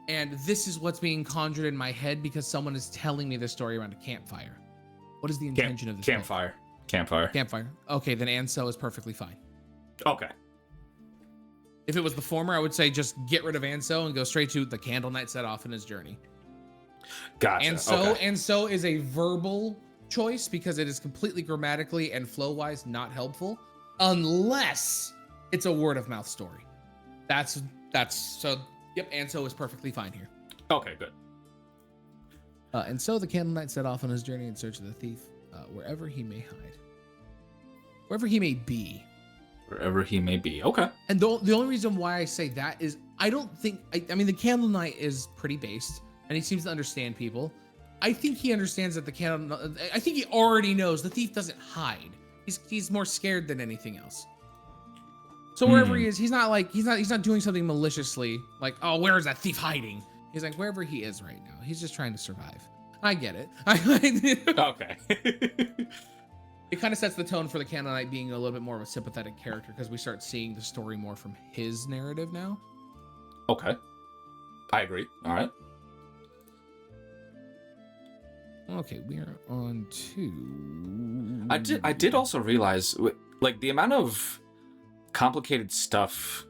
and this is what's being conjured in my head because someone is telling me the story around a campfire. What is the intention of this book? Campfire. Okay, then Anso is perfectly fine. Okay. If it was the former, I would say just get rid of Anso and go straight to the Candle Knight set off on his journey. Gotcha. Anso is a verbal choice because it is completely grammatically and flow-wise not helpful, unless it's a word-of-mouth story. That's so. Yep, Anso is perfectly fine here. Okay, good. And so the Candle Knight set off on his journey in search of the thief, wherever he may hide, wherever he may be. Wherever he may be. Okay. And the only reason why I say that is I don't think I mean the Candle Knight is pretty based and he seems to understand people. I think he understands that I think he already knows the thief doesn't hide. He's more scared than anything else. So wherever he is, he's not doing something maliciously. Like, oh, where is that thief hiding? He's like, wherever he is right now. He's just trying to survive. I get it. Okay. It kind of sets the tone for the Canaanite being a little bit more of a sympathetic character because we start seeing the story more from his narrative now. Okay. I agree. All right. Okay, we are on to... I did also realize, like, the amount of complicated stuff...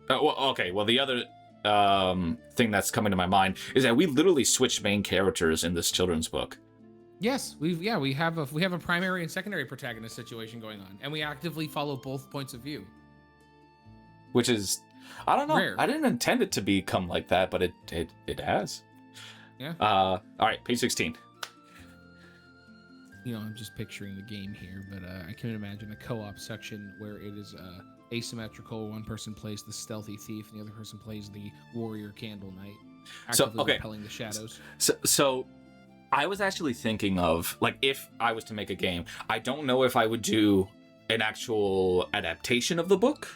the other thing that's coming to my mind is that we literally switch main characters in this children's book. Yes, we have a primary and secondary protagonist situation going on, and we actively follow both points of view. Which is, I don't know. Rare. I didn't intend it to become like that, but it has. Yeah. All right, page 16. I'm just picturing the game here, but I can imagine a co-op section where it is asymmetrical. One person plays the stealthy thief, and the other person plays the warrior candle knight, actively repelling the shadows. So I was actually thinking of, like, if I was to make a game, I don't know if I would do an actual adaptation of the book,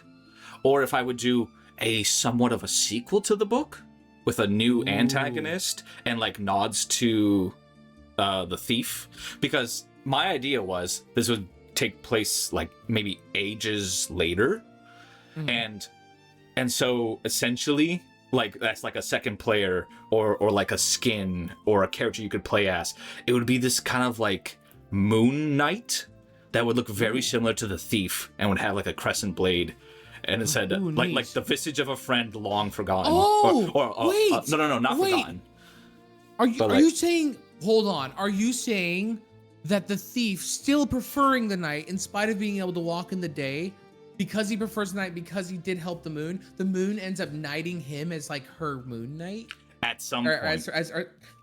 or if I would do a somewhat of a sequel to the book with a new antagonist and, like, nods to the thief. Because my idea was this would take place, like, maybe ages later. And so, essentially... like that's like a second player or like a skin or a character you could play as. It would be this kind of like moon knight that would look very similar to the thief and would have like a crescent blade, and it said like the visage of a friend long forgotten. Wait, no, not forgotten. Are you saying? Hold on. Are you saying that the thief, still preferring the night in spite of being able to walk in the day, because he prefers the night, because he did help the moon ends up knighting him as like her moon knight at some point?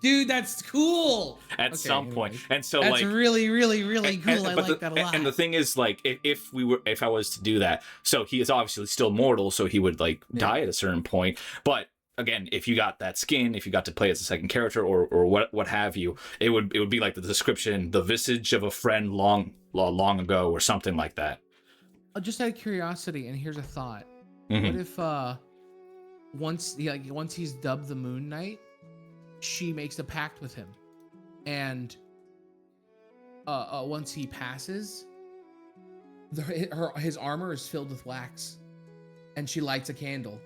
Dude, that's cool. At some point, and so that's like really, really, really cool. I like that a lot. And the thing is, like, if I was to do that, so he is obviously still mortal, so he would like die at a certain point. But again, if you got that skin, if you got to play as a second character or what have you, it would be like the description, the visage of a friend long ago, or something like that. Just out of curiosity, and here's a thought: what if once he's dubbed the Moon Knight, she makes a pact with him, and once he passes, his armor is filled with wax, and she lights a candle,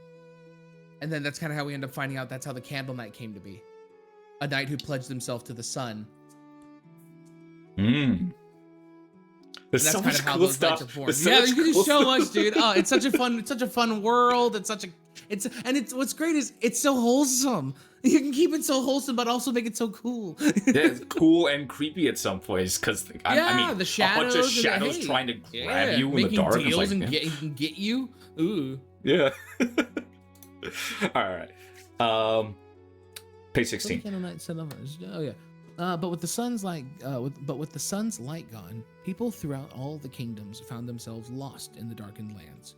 and then that's kind of how we end up finding out that's how the Candle Knight came to be, a knight who pledged himself to the sun. There's so much cool stuff. Yeah, you can do so much, dude. Oh, it's such a fun world. What's great is it's so wholesome. You can keep it so wholesome, but also make it so cool. Yeah, it's cool and creepy at some points because I mean, the shadows, a bunch of shadows trying to grab you in the dark, deals and get you. Ooh. Yeah. All right. Page 16. Oh yeah. But with the sun's light gone, people throughout all the kingdoms found themselves lost in the darkened lands.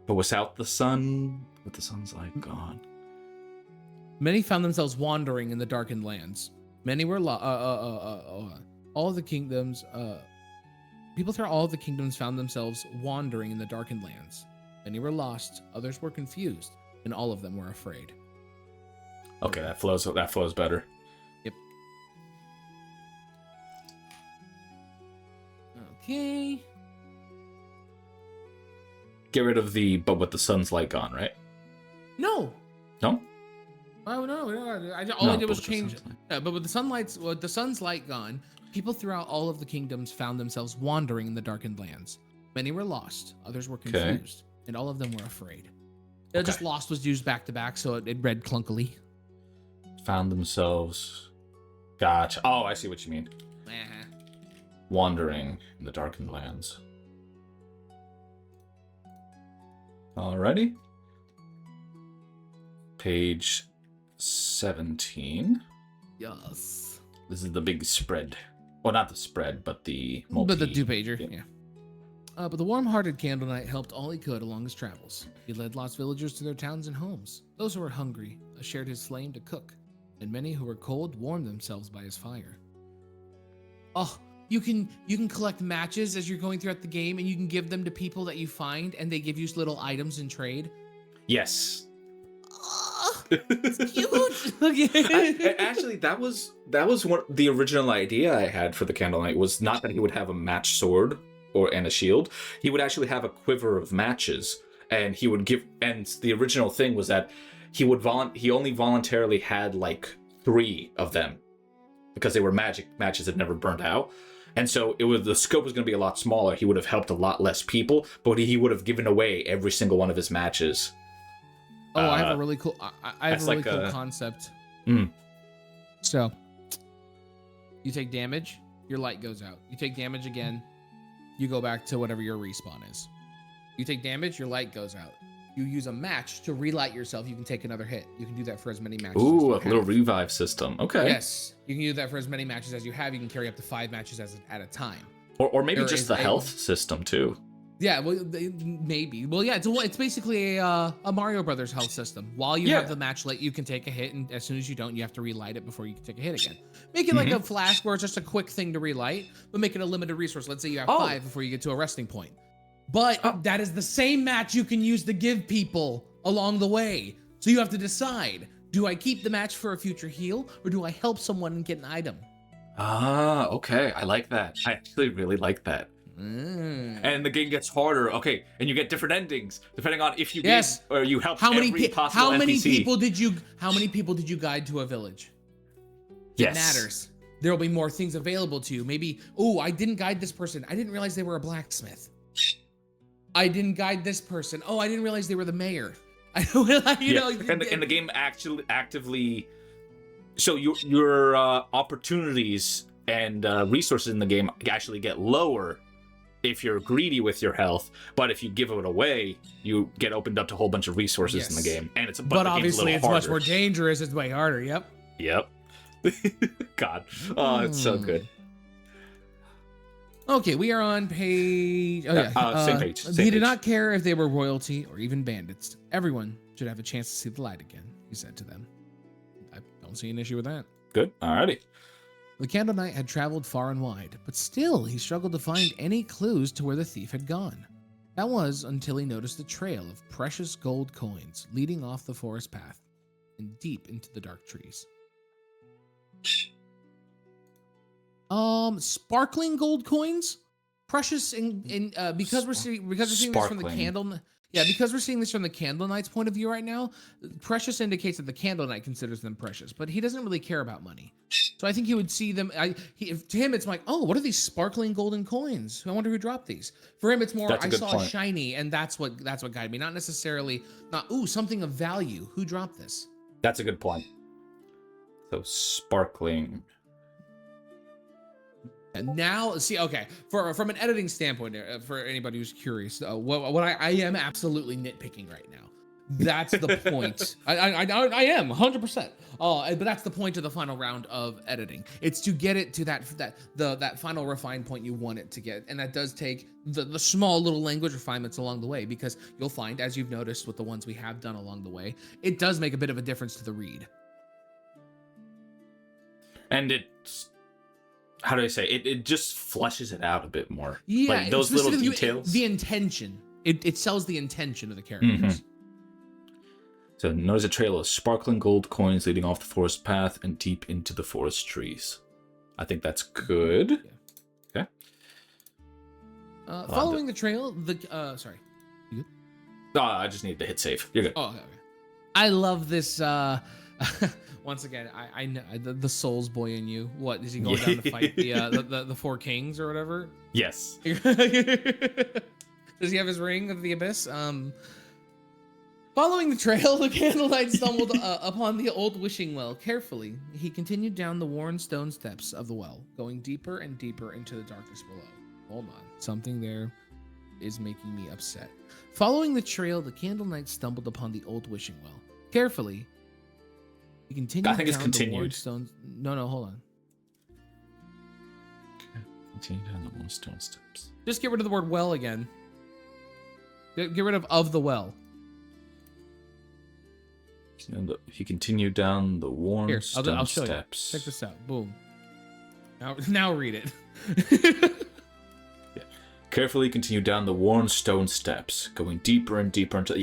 But without the sun, with the sun's light gone, many found themselves wandering in the darkened lands. Many were all the kingdoms. People throughout all the kingdoms found themselves wandering in the darkened lands. Many were lost, others were confused, and all of them were afraid. Okay, that flows better. Yep. Okay. Get rid of the but with the sun's light gone, right? No. No? Oh no! All I did was change. But with the sun's light gone, people throughout all of the kingdoms found themselves wandering in the darkened lands. Many were lost, others were confused, and all of them were afraid. Just lost was used back to back, so it read clunkily. Found themselves. Gotcha. Oh, I see what you mean. Wandering in the darkened lands. Alrighty. Page 17. Yes. This is the big spread. Well, not the spread, but the But the two-pager, yeah. But the warm-hearted Candle Knight helped all he could along his travels. He led lost villagers to their towns and homes. Those who were hungry shared his flame to cook, and many who were cold warmed themselves by his fire. Oh, you can collect matches as you're going throughout the game, and you can give them to people that you find, and they give you little items in trade. Yes. It's cute. Actually, that was what the original idea I had for the Candlelight was not that he would have a match sword and a shield. He would actually have a quiver of matches, and he would give. And the original thing was that he only voluntarily had like 3 of them because they were magic matches that never burned out. And so the scope was going to be a lot smaller. He would have helped a lot less people, but he would have given away every single one of his matches. Oh, I have a really cool. I have a really cool concept. So, you take damage, your light goes out. You take damage again, you go back to whatever your respawn is. You take damage, your light goes out. You use a match to relight yourself. You can take another hit. You can do that for as many matches. Ooh, a little revive system. Okay. Yes, you can do that for as many matches as you have. You can carry up to 5 matches at a time. Or maybe just the health system too. Yeah, well, maybe. Well, yeah, it's basically a Mario Brothers health system. While you have the match lit, you can take a hit, and as soon as you don't, you have to relight it before you can take a hit again. Make it like a flash where it's just a quick thing to relight, but make it a limited resource. Let's say you have 5 before you get to a resting point. But that is the same match you can use to give people along the way. So you have to decide, do I keep the match for a future heal, or do I help someone get an item? Ah, okay. I like that. I actually really like that. And the game gets harder. Okay, and you get different endings depending on if you or you help every possible NPC. How many people did you guide to a village? Yes. It matters. There will be more things available to you. Maybe, I didn't guide this person. I didn't realize they were a blacksmith. I didn't guide this person. I didn't realize they were the mayor. And the game actually actively so your opportunities and resources in the game actually get lower if you're greedy with your health, but if you give it away, you get opened up to a whole bunch of resources in the game, and but obviously it's much more dangerous. It's way harder. Yep. God, it's so good. Okay, we are on page. Same page. He did not care if they were royalty or even bandits. Everyone should have a chance to see the light again, he said to them. I don't see an issue with that. Good. Alrighty. The Candle Knight had traveled far and wide, but still he struggled to find any clues to where the thief had gone. That was until he noticed a trail of precious gold coins leading off the forest path and deep into the dark trees. Sparkling gold coins, precious because we're seeing this from the candle. Yeah, because we're seeing this from the Candle Knight's point of view right now, precious indicates that the Candle Knight considers them precious, but he doesn't really care about money. So I think he would see them. To him, it's like, what are these sparkling golden coins? I wonder who dropped these. For him, it's more, I saw a shiny, and that's what guided me. Not necessarily, something of value. Who dropped this? That's a good point. So sparkling. And now, from an editing standpoint, for anybody who's curious, what I am absolutely nitpicking right now. That's the point. I am 100%. But that's the point of the final round of editing. It's to get it to that final refined point you want it to get, and that does take the small little language refinements along the way, because you'll find, as you've noticed with the ones we have done along the way, it does make a bit of a difference to the read. And it's, how do I say it just fleshes it out a bit more. Yeah, like those little details. The intention. It sells the intention of the characters. So notice a trail of sparkling gold coins leading off the forest path and deep into the forest trees. I think that's good. Yeah. Okay. Following the trail, sorry. You good? I just need to hit save. You're good. Oh, okay. I love this. Once again, I know the Souls boy in you. What is he going down to fight the 4 kings or whatever? Yes. Does he have his ring of the abyss? Following the trail, the Candlelight stumbled upon the old wishing well. Carefully, he continued down the worn stone steps of the well, going deeper and deeper into the darkness below. Hold on, something there is making me upset. Following the trail, the Candlelight stumbled upon the old wishing well. Carefully, he continued. I think it's continued. The worn stones. No, hold on. Continue down the worn stone steps. Just get rid of the word well again. Get rid of the well. He continued down the worn stone I'll show steps. you. Check this out. Boom. Now read it. Yeah. Carefully continue down the worn stone steps, going deeper and deeper into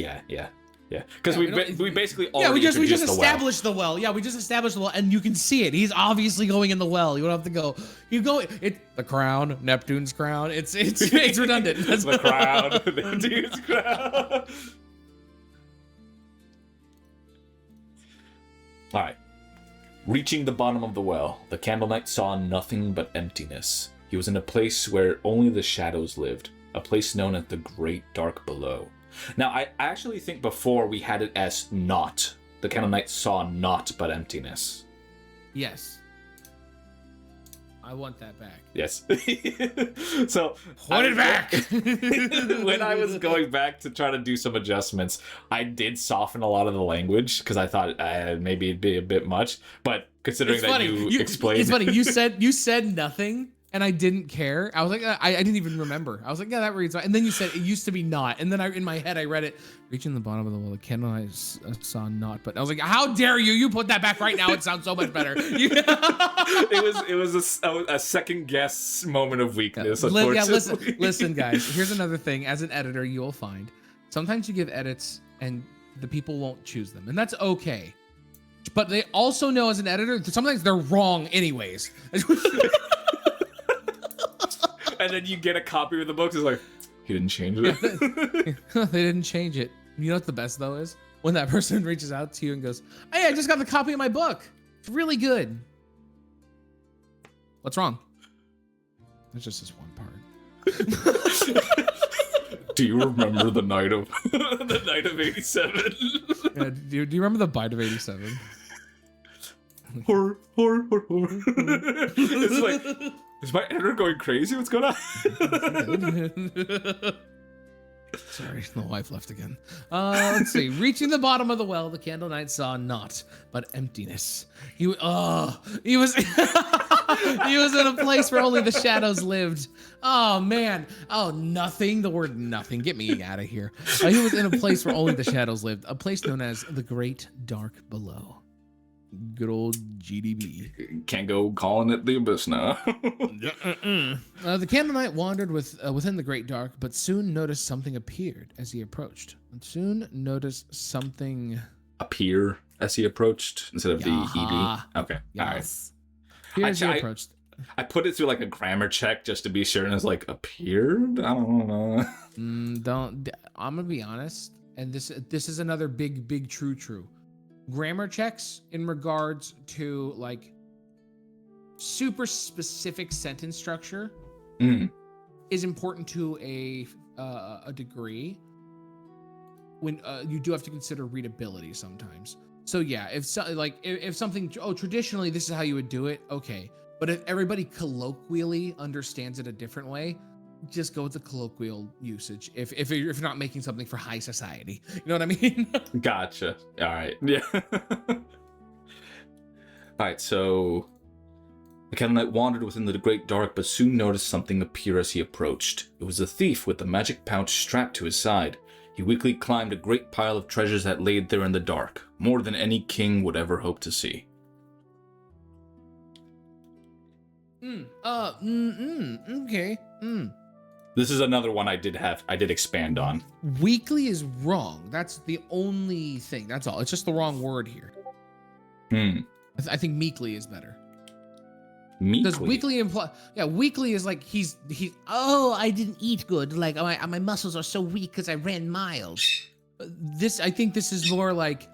because we basically already we just the well. established the well. Yeah, we just established the well, and you can see it. He's obviously going in the well. You don't have to go. You go. The crown, Neptune's crown. It's redundant. It's the crown, Neptune's crown. All right. Reaching the bottom of the well, the Candle Knight saw nothing but emptiness. He was in a place where only the shadows lived, a place known as the Great Dark Below. Now, I actually think before we had it as not. The Candle Knight saw naught but emptiness. Yes. I want that back. Yes. So put it back. When I was going back to try to do some adjustments, I did soften a lot of the language because I thought maybe it'd be a bit much. But considering that you explained, it's funny. You said nothing, and I didn't care. I was like, I didn't even remember. I was like, yeah, that reads right. And then you said it used to be not, and then in my head I read it. Reaching the bottom of the well, the Candle Knight saw not, but I was like, how dare you? You put that back right now. It sounds so much better. It was a second guess moment of weakness. Unfortunately. Listen, guys. Here's another thing. As an editor, you will find sometimes you give edits and the people won't choose them, and that's okay. But they also know as an editor, sometimes they're wrong anyways. And then you get a copy of the book. It's like, he didn't change it. They didn't change it. You know what the best though is? When that person reaches out to you and goes, hey, I just got the copy of my book. It's really good. What's wrong? There's just this one part. Do you remember the night of the night of 87? Yeah, do you remember the bite of 87? Horror. It's like, is my editor going crazy? What's going on? Sorry, the wife left again. Let's see. Reaching the bottom of the well, the Candle Knight saw naught but emptiness. He was he was in a place where only the shadows lived. Oh man. Oh, nothing. The word nothing. Get me out of here. He was in a place where only the shadows lived, a place known as the Great Dark Below. Good old GDB. Can't go calling it the abyss now. The Candle Knight wandered within the Great Dark, but soon noticed something appeared as he approached. Appear as he approached instead of the ED. Okay. Yes. All right. As he approached. I put it through like a grammar check just to be sure, and it's like appeared. I don't know. I'm gonna be honest, and this is another big true. Grammar checks in regards to like super specific sentence structure is important to a degree when you do have to consider readability sometimes. So yeah, if something traditionally this is how you would do it, okay. But if everybody colloquially understands it a different way, just go with the colloquial usage if you're not making something for high society. You know what I mean? Gotcha. All right. Yeah. All right, so the Candle Knight wandered within the Great Dark, but soon noticed something appear as he approached. It was a thief with the magic pouch strapped to his side. He weakly climbed a great pile of treasures that laid there in the dark, more than any king would ever hope to see. Okay. This is another one I did expand on. Weakly is wrong. That's the only thing. That's all. It's just the wrong word here. I think meekly is better. Meekly? Because weakly weakly is like he's I didn't eat good. Like my muscles are so weak because I ran miles. I think this is more like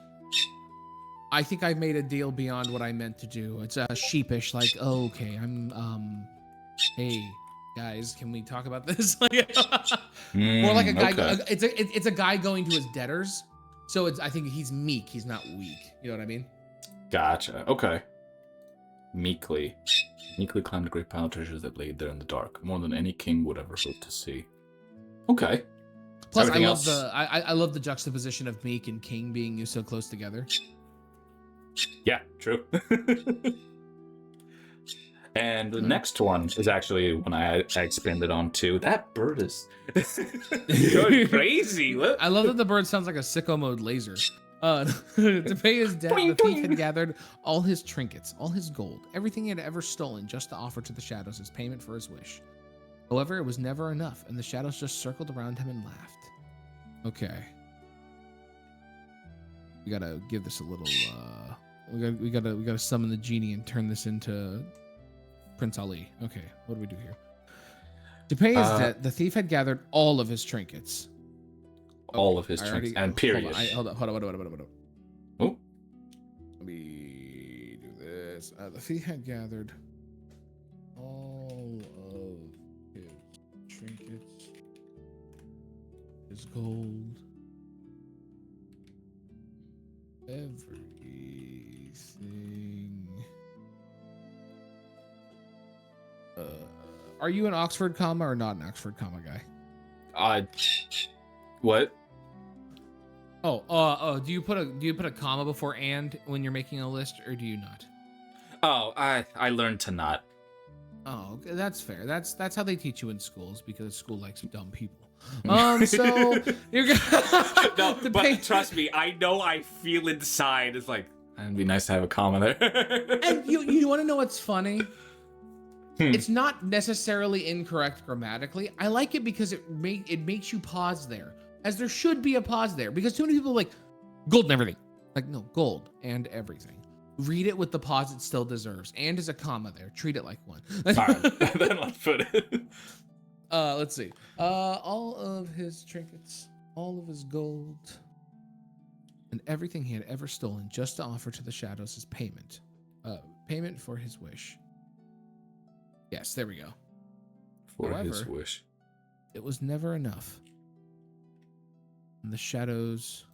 I think I made a deal beyond what I meant to do. It's sheepish, like, oh, okay, hey guys, can we talk about this? More like a guy. Okay. It's a guy going to his debtors. So I think he's meek. He's not weak. You know what I mean? Gotcha. Okay. Meekly climbed a great pile of treasures that laid there in the dark, more than any king would ever hope to see. Okay. Plus, I love the juxtaposition of meek and king being so close together. Yeah, true. And the next one is actually one I expanded on too. That bird is going crazy. I love that the bird sounds like a sicko mode laser. To pay his debt, the thief had gathered all his trinkets, all his gold, everything he had ever stolen, just to offer to the shadows as payment for his wish. However, it was never enough, and the shadows just circled around him and laughed. Okay. We gotta give this a little. We gotta summon the genie and turn this into Prince Ali. Okay, what do we do here? To pay his debt, the thief had gathered all of his trinkets. All of his trinkets and period. Hold on. Oh. Let me do this. The thief had gathered all of his trinkets, his gold, everything. Are you an Oxford comma or not an Oxford comma guy? What? Do you put a comma before and when you're making a list, or do you not? Oh, I learned to not. Oh, okay, that's fair. That's how they teach you in schools, because school likes dumb people. So you're gonna no, but trust me, I know. I feel inside. It's like it'd be nice to have a comma there. And you want to know what's funny? It's not necessarily incorrect grammatically. I like it because it makes you pause there, as there should be a pause there, because too many people are like gold and everything. Like, no, gold and everything. Read it with the pause it still deserves. And is a comma there. Treat it like one. All right, then let's put it. Let's see. All of his trinkets, all of his gold, and everything he had ever stolen, just to offer to the shadows as payment. Payment for his wish. Yes, there we go. However, his wish. It was never enough. And the shadows.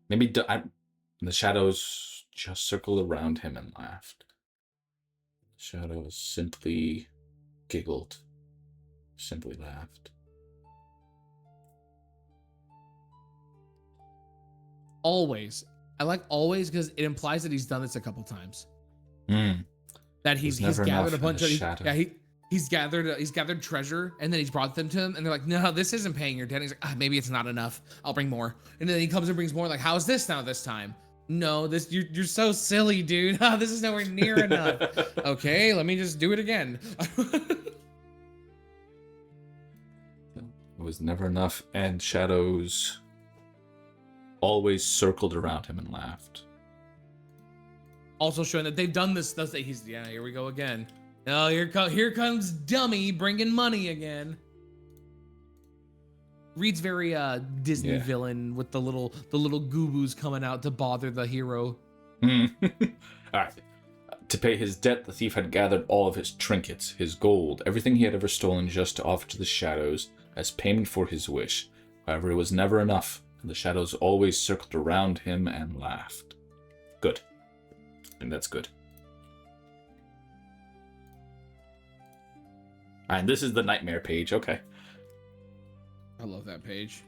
Maybe the shadows just circled around him and laughed. The shadows simply giggled, simply laughed. Always. I like always because it implies that he's done this a couple times. That he's gathered a bunch of he's gathered treasure, and then he's brought them to him, and they're like, no, this isn't paying your debt. And he's like, maybe it's not enough. I'll bring more. And then he comes and brings more. Like, how's this now this time? No, this you're so silly, dude. This is nowhere near enough. Okay, let me just do it again. It was never enough, and shadows always circled around him and laughed. Also showing that they've done this stuff. That here we go again. Oh, here comes dummy bringing money again. Reed's very Disney villain with the little goo-boos coming out to bother the hero. All right. To pay his debt, the thief had gathered all of his trinkets, his gold, everything he had ever stolen, just to offer to the shadows as payment for his wish. However, it was never enough, and the shadows always circled around him and laughed. Good. And that's good. And this is the nightmare page. Okay. I love that page.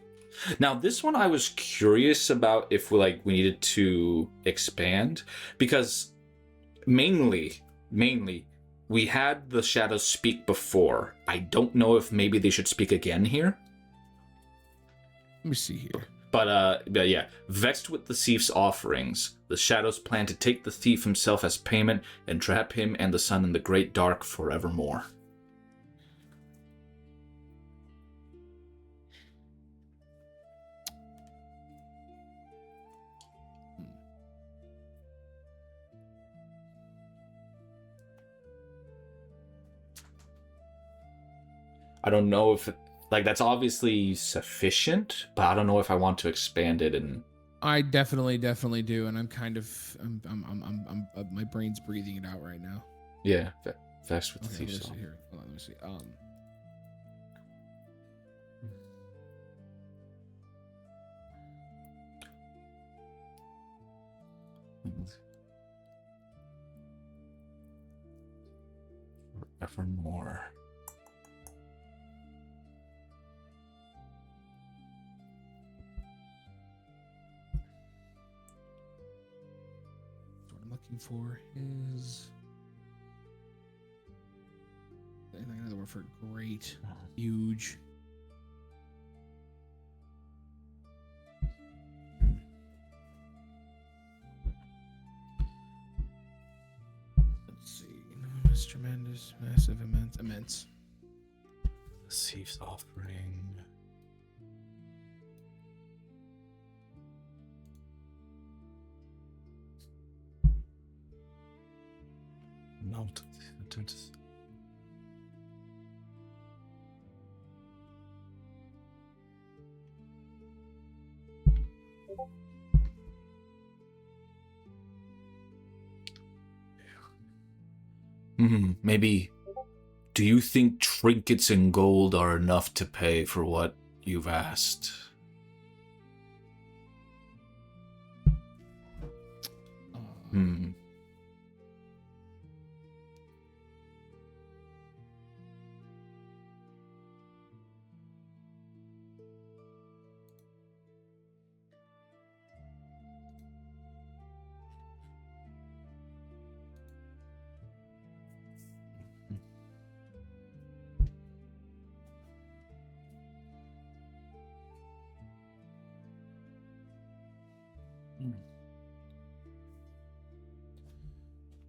Now, this one I was curious about if we needed to expand, because mainly we had the shadows speak before. I don't know if maybe they should speak again here. Let me see here. But yeah, vexed with the thief's offerings, the shadows plan to take the thief himself as payment and trap him and the sun in the great dark forevermore. I don't know if that's obviously sufficient, but I don't know if I want to expand it. And I definitely do, and I'm kind of my brain's breathing it out right now. Yeah, vexed with the thief's. Let me see. Forevermore. Looking for is another word for great, huge. It's tremendous, massive, immense. The thief's offering. No. Maybe. Do you think trinkets and gold are enough to pay for what you've asked?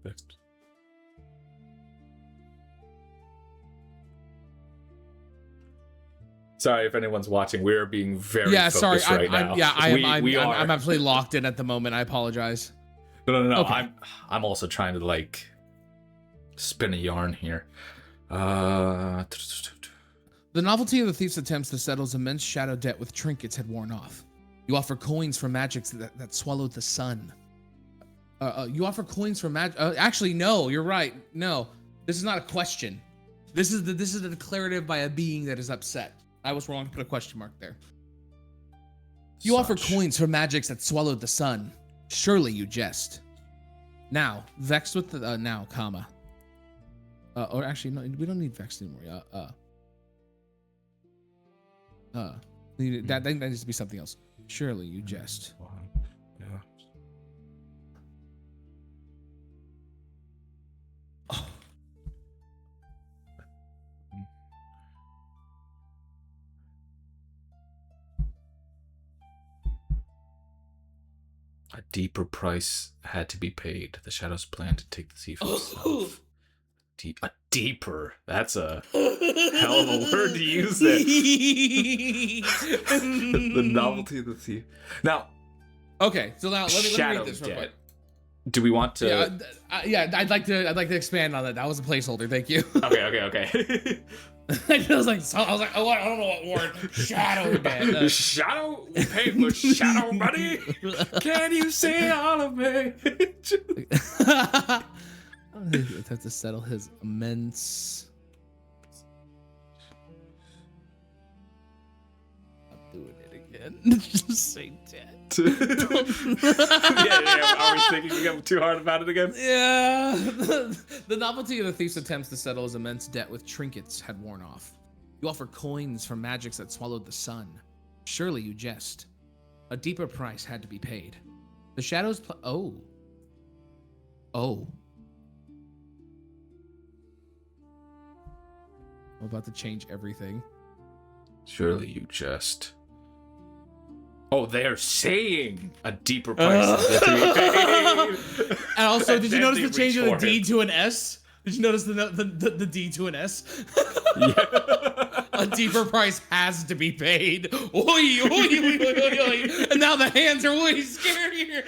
Next. Sorry if anyone's watching. We're being very focused right now. I'm absolutely locked in at the moment. I apologize. No. Okay. I'm also trying to like spin a yarn here. The novelty of the thief's attempts to settle his immense shadow debt with trinkets had worn off. You offer coins for magics that swallowed the sun. You offer coins for magic. Actually, no, you're right. No, this is not a question. This is the declarative by a being that is upset. I was wrong to put a question mark there. You offer coins for magics that swallowed the sun. Surely you jest. Now, vexed with the now, comma. Or actually, no, we don't need vexed anymore. That needs to be something else. Surely you jest. Yeah. A deeper price had to be paid. The shadows planned to take the thief himself. A deeper. That's a hell of a word to use there. The novelty of the thief. Now. Okay, so now let me read this real quick. Do we want to? Yeah, I'd like to expand on that. That was a placeholder. Thank you. Okay. I was like, oh, I don't know what word. Shadow debt. Shadow paper, shadow money. Can you see all of me? I'd have to settle his immense. I'm doing it again. Just say debt. Yeah. Are we thinking too hard about it again? Yeah. The novelty of the thief's attempts to settle his immense debt with trinkets had worn off. You offer coins for magics that swallowed the sun. Surely you jest. A deeper price had to be paid. The shadows. Oh. I'm about to change everything. Surely you jest. Oh, they're saying a deeper price. And also, did you notice the change of the D to an S? Did you notice the D to an S? Yeah. A deeper price has to be paid. Oy. And now the hands are way scarier.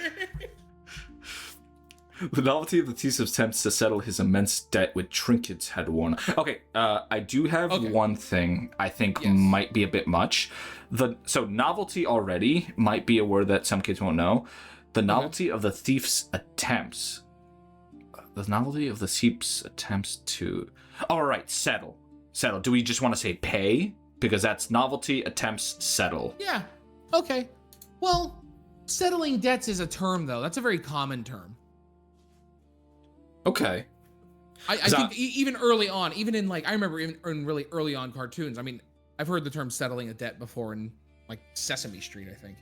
The novelty of the thief's attempts to settle his immense debt with trinkets had worn. Okay, I do have one thing I think might be a bit much. So novelty already might be a word that some kids won't know. The novelty of the thief's attempts. The novelty of the thief's attempts to. All right, settle. Do we just want to say pay? Because that's novelty, attempts, settle. Yeah. Okay. Well, settling debts is a term, though. That's a very common term. Okay. I think even early on, even in I remember even in really early on cartoons, I mean, I've heard the term settling a debt before in Sesame Street, I think.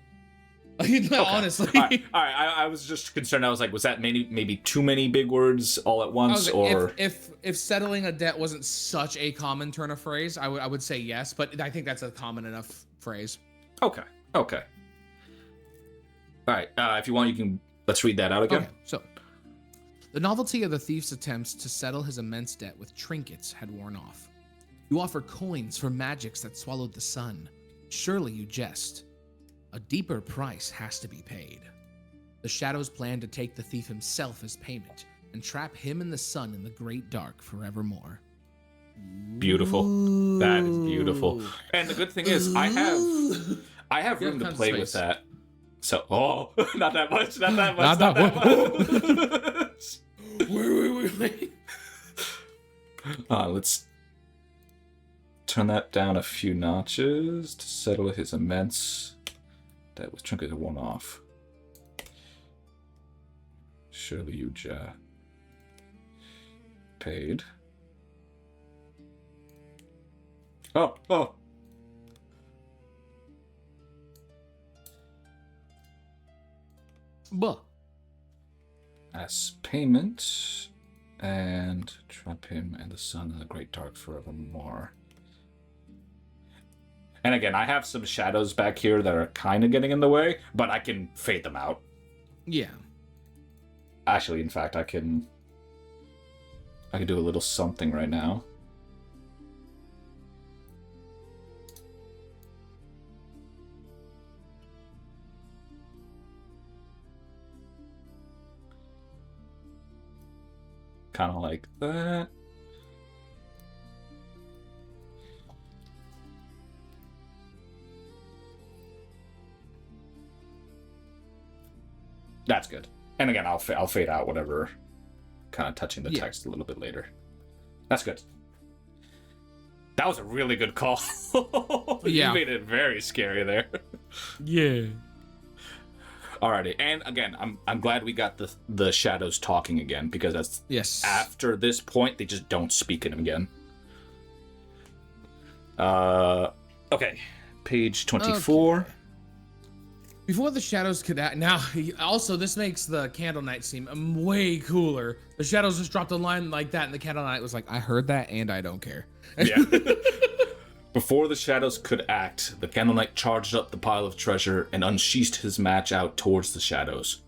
Honestly. All right. I was just concerned. I was like, was that maybe too many big words all at once? Or if settling a debt wasn't such a common turn of phrase, I would say yes, but I think that's a common enough phrase. Okay. All right. If you want, let's read that out again. Okay, so The novelty of the thief's attempts to settle his immense debt with trinkets had worn off. You offer coins for magics that swallowed the sun. Surely you jest. A deeper price has to be paid. The shadows plan to take the thief himself as payment and trap him and the sun in the great dark forevermore. Beautiful. Ooh. That is beautiful. And the good thing is, I have room to play with that. So, not that much, not that much, not that much. Wait. Let's turn that down a few notches to settle his immense debt with trinket one off. Surely you paid. Oh. Buh. As payment, and trap him and the sun in the great dark forevermore. And again, I have some shadows back here that are kind of getting in the way, but I can fade them out. Yeah. Actually, in fact, I can do a little something right now. Kind of like that. That's good. And again, I'll fade out whatever, kind of touching the text a little bit later. That's good. That was a really good call. You made it very scary there. Yeah. Alrighty, and again, I'm glad we got the shadows talking again, because that's after this point they just don't speak in them again. Okay, page 24. Okay. Before the shadows could act, now also this makes the Candle Knight seem way cooler. The shadows just dropped a line like that, and the Candle Knight was like, "I heard that, and I don't care." Yeah. Before the shadows could act, the Candle Knight charged up the pile of treasure and unsheathed his match out towards the shadows.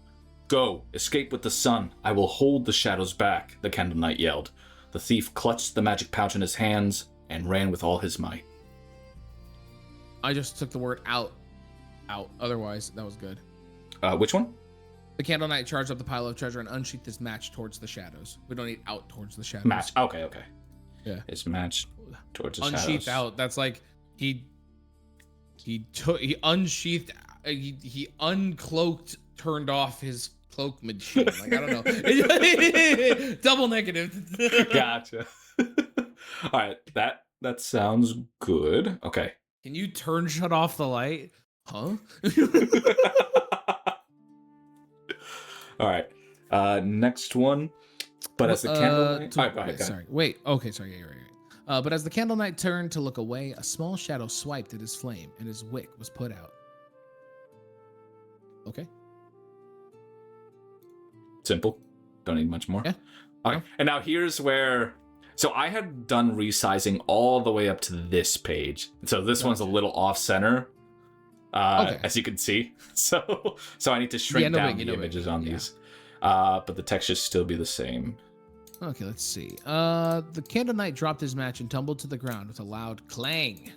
"Go, escape with the sun. I will hold the shadows back," the Candle Knight yelled. The thief clutched the magic pouch in his hands and ran with all his might. I just took the word out. Otherwise, that was good. Which one? The Candle Knight charged up the pile of treasure and unsheathed his match towards the shadows. We don't need out towards the shadows. Match. Okay. Yeah. His match towards the unsheathed shadows. Out. That's like he unsheathed. He uncloaked, turned off his cloak machine. Like, I don't know. Double negative. Gotcha. All right. That sounds good. Okay. Can you shut off the light? Huh? All right. Next one. But as the Candle Knight... Go ahead. Sorry. Wait. Okay, sorry. Yeah, right. But as the Candle Knight turned to look away, a small shadow swiped at his flame, and his wick was put out. Okay. Simple. Don't need much more. Yeah. All right. And now here's where... So I had done resizing all the way up to this page. So this one's a little off-center, as you can see. So I need to shrink down the images on these. But the text should still be the same. Okay, let's see. The Candle Knight dropped his match and tumbled to the ground with a loud clang.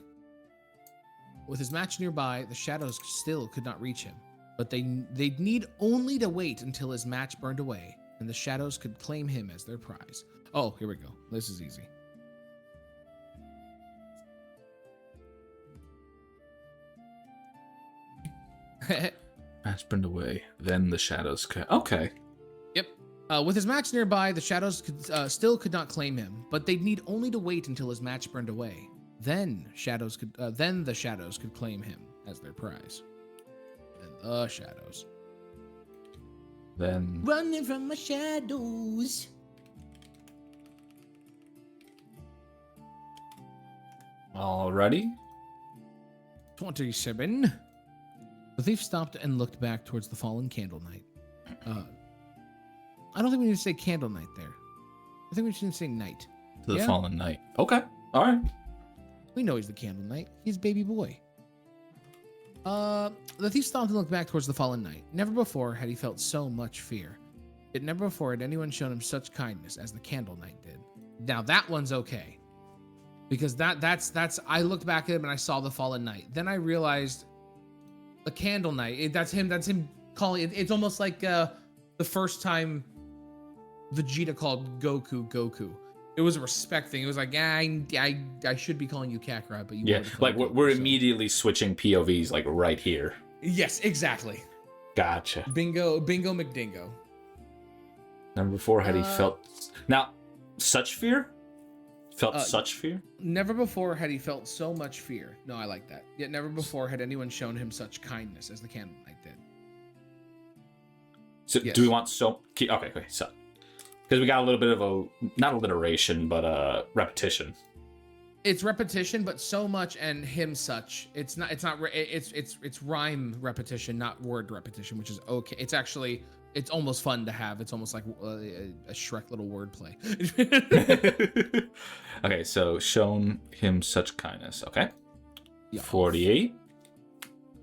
With his match nearby, the shadows still could not reach him. But they'd need only to wait until his match burned away, and the shadows could claim him as their prize. Oh, here we go. This is easy. Match burned away. Then the shadows could... Okay. Yep. With his match nearby, the shadows still could not claim him, but they'd need only to wait until his match burned away. Then the shadows could claim him as their prize. And the shadows. Then... Running from my shadows. Alrighty. 27. The thief stopped and looked back towards the fallen Candle Knight. I don't think we need to say Candle Knight there. I think we should say Knight. To the fallen knight. Okay. All right. We know he's the Candle Knight. He's baby boy. The thief stopped and looked back towards the fallen knight. Never before had he felt so much fear. Yet never before had anyone shown him such kindness as the Candle Knight did. Now that one's okay. Because that's I looked back at him and I saw the Fallen Knight. Then I realized the Candle Knight, that's him calling it. It's almost like the first time Vegeta called Goku. It was a respect thing. It was like, I should be calling you Kakarot, but you like we're immediately switching POVs like right here. Yes, exactly. Gotcha. Bingo McDingo. Never before had he felt such fear? Such fear? Never before had he felt so much fear. No, I like that. Yet never before had anyone shown him such kindness as the Candle Knight did. So yes. Do we want so? Okay. So because we got a little bit of a not alliteration, but repetition. It's repetition, but so much and him such. It's rhyme repetition, not word repetition, which is okay. It's almost fun to have. It's almost like a Shrek little wordplay. Okay, so shown him such kindness. Okay. Yeah. 48.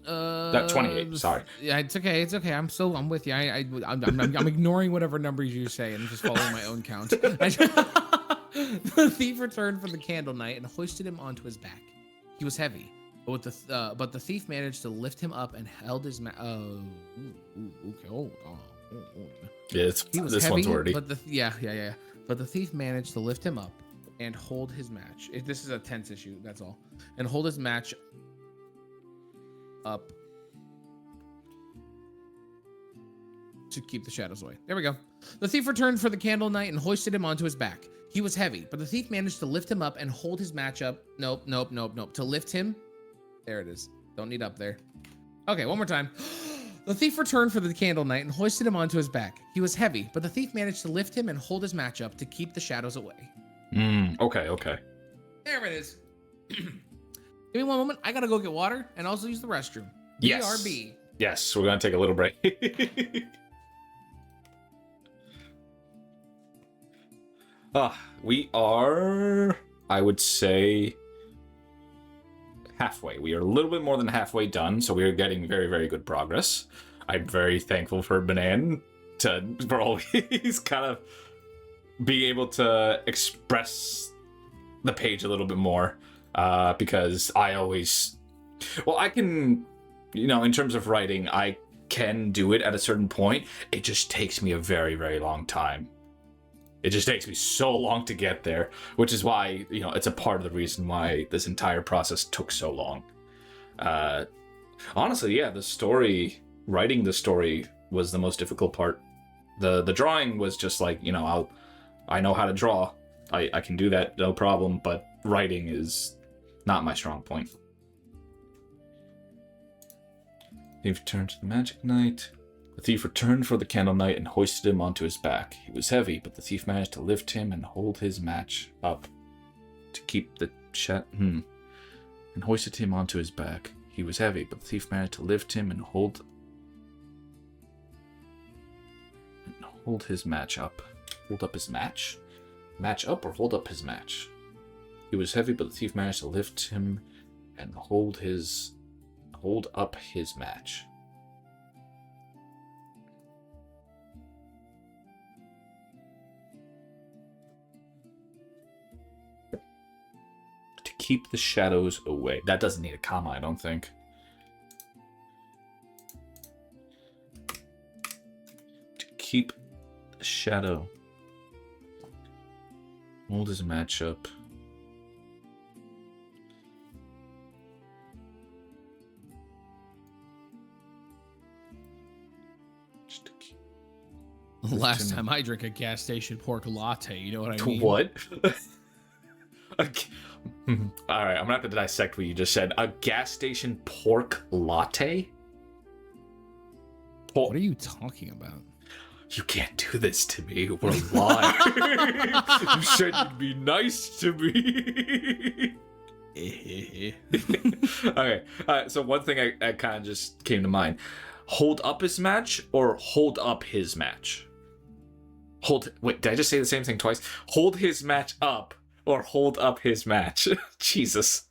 28. Sorry. Yeah, it's okay. I'm with you. I'm ignoring whatever numbers you say and just following my own count. The thief returned from the Candle Knight and hoisted him onto his back. He was heavy, but the thief managed to lift him up and held his okay. Hold on. Yeah, this heavy, one's wordy. But But the thief managed to lift him up and hold his match. This is a tense issue. That's all. And hold his match up to keep the shadows away. There we go. The thief returned for the Candle Knight and hoisted him onto his back. He was heavy, but the thief managed to lift him up and hold his match up. Nope. To lift him. There it is. Don't need up there. Okay, one more time. The thief returned for the Candle Knight and hoisted him onto his back. He was heavy, but the thief managed to lift him and hold his match up to keep the shadows away. Okay. There it is. Give me one moment. I gotta go get water and also use the restroom. Yes. BRB. Yes, we're gonna take a little break. We are, I would say, halfway. We are a little bit more than halfway done, so we are getting very, very good progress. I'm very thankful for Banan for always kind of being able to express the page a little bit more, because I always, I can, in terms of writing, I can do it at a certain point. It just takes me a very, very long time. It just takes me so long to get there, which is why, it's a part of the reason why this entire process took so long. Honestly, yeah, writing the story was the most difficult part. The drawing was just like, I know how to draw. I can do that, no problem, but writing is not my strong point. Thief returned to the Magic Knight. The thief returned for the Candle Knight and hoisted him onto his back. He was heavy, but the thief managed to lift him and hold his match up to keep the and hoisted him onto his back. He was heavy, but the thief managed to lift him and hold his match up. Hold up his match? Match up or hold up his match? He was heavy, but the thief managed to lift him and hold up his match. Keep the shadows away. That doesn't need a comma, I don't think. To keep the shadow. Hold his match up. Last time I drank a gas station pork latte, you know what I mean? What? All right, I'm gonna have to dissect what you just said. A gas station pork latte? What are you talking about? You can't do this to me. We're live. You said you'd be nice to me. Okay, so one thing I kind of just came to mind. Hold up his match or hold up his match? Wait, did I just say the same thing twice? Hold his match up or hold up his match? Jesus.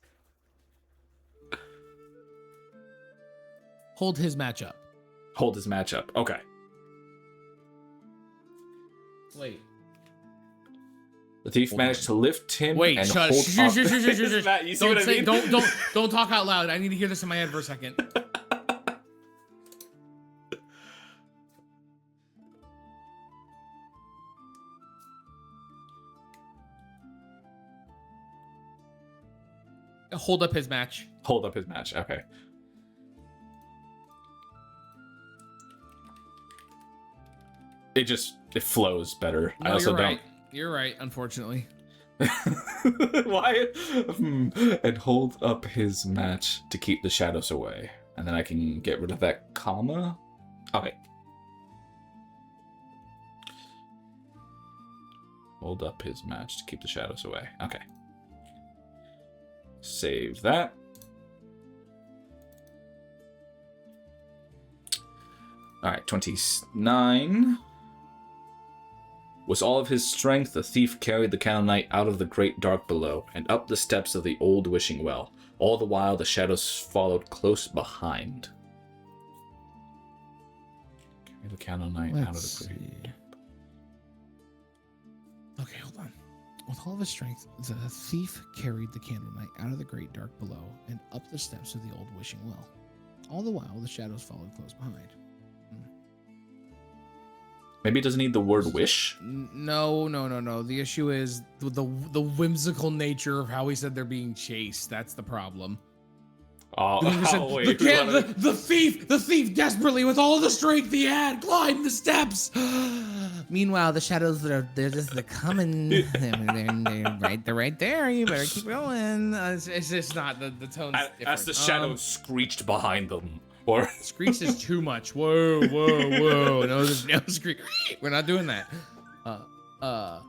Hold his match up. Hold his match up. Okay. Wait. The thief Hold managed on. to lift him Wait, and shush, hold shush, up shush, shush, his shush. mat. You see Don't what I say, mean? don't talk out loud. I need to hear this in my head for a second. Hold up his match. Hold up his match. Okay. It flows better. No, I also you're don't. right. You're right, unfortunately. Why? And hold up his match to keep the shadows away. And then I can get rid of that comma. Okay. Hold up his match to keep the shadows away. Okay. Save that. Alright, 29. With all of his strength, the thief carried the Candle Knight out of the great dark below, and up the steps of the old wishing well. All the while, the shadows followed close behind. Carry the Candle Knight out of the great... Okay, hold on. With all of his strength, the thief carried the Candle Knight out of the great dark below, and up the steps of the old wishing well. All the while, the shadows followed close behind. Maybe it doesn't need the word wish? No. The issue is the whimsical nature of how he said they're being chased. That's the problem. Wait. The thief desperately, with all the strength he had, climbed the steps. Meanwhile, the shadows they're coming. They're right there. You better keep going. It's just not the tone's different. As the shadows screeched behind them. Or screech is too much. Whoa. No screech. We're not doing that. All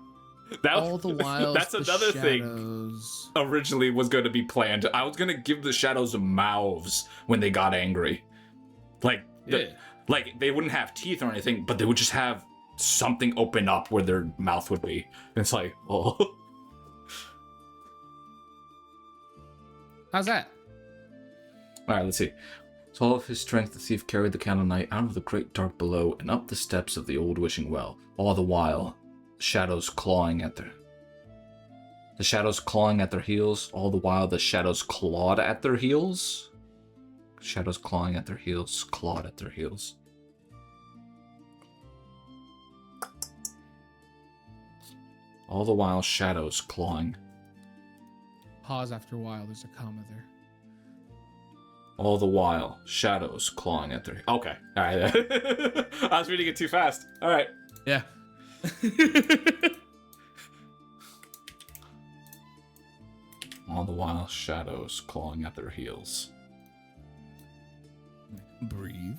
the while, that's another thing. Originally was going to be planned. I was going to give the shadows mouths when they got angry, like they wouldn't have teeth or anything, but they would just have something open up where their mouth would be. And it's like, oh. How's that? All right, let's see. With all of his strength, the thief carried the Candle Knight out of the great dark below and up the steps of the old wishing well. All the while, shadows clawing at their heels. All the while, the shadows clawed at their heels. Shadows clawing at their heels, clawed at their heels. All the while, shadows clawing. Pause after a while. There's a comma there. All the while, shadows clawing at their... Okay. All right. I was reading it too fast. All right. Yeah. All the while, shadows clawing at their heels. Breathe.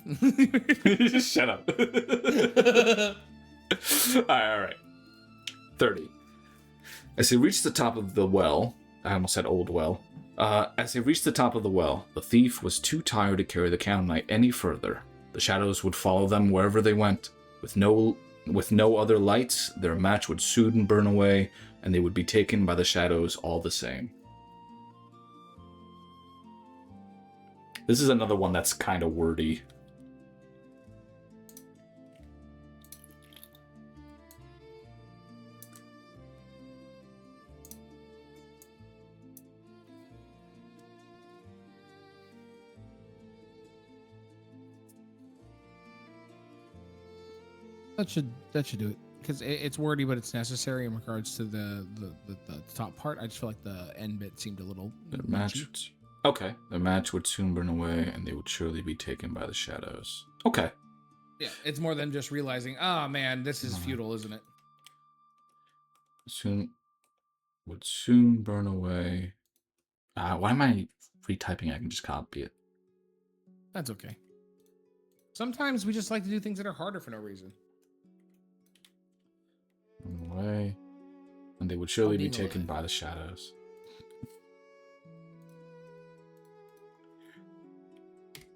Shut up. All right. 30. As he reached the top of the well... I almost said old well. As he reached the top of the well, the thief was too tired to carry the Candle Knight any further. The shadows would follow them wherever they went. With no other lights, their match would soon burn away, and they would be taken by the shadows all the same. This is another one that's kind of wordy. That should do it, because it's wordy, but it's necessary in regards to the top part. I just feel like the end bit seemed a little match. Okay, the match would soon burn away, and they would surely be taken by the shadows. Okay. Yeah, it's more than just realizing, oh man, this is futile, isn't it? Would soon burn away. Why am I retyping? I can just copy it. That's okay. Sometimes we just like to do things that are harder for no reason. Away, and they would surely be taken by the shadows.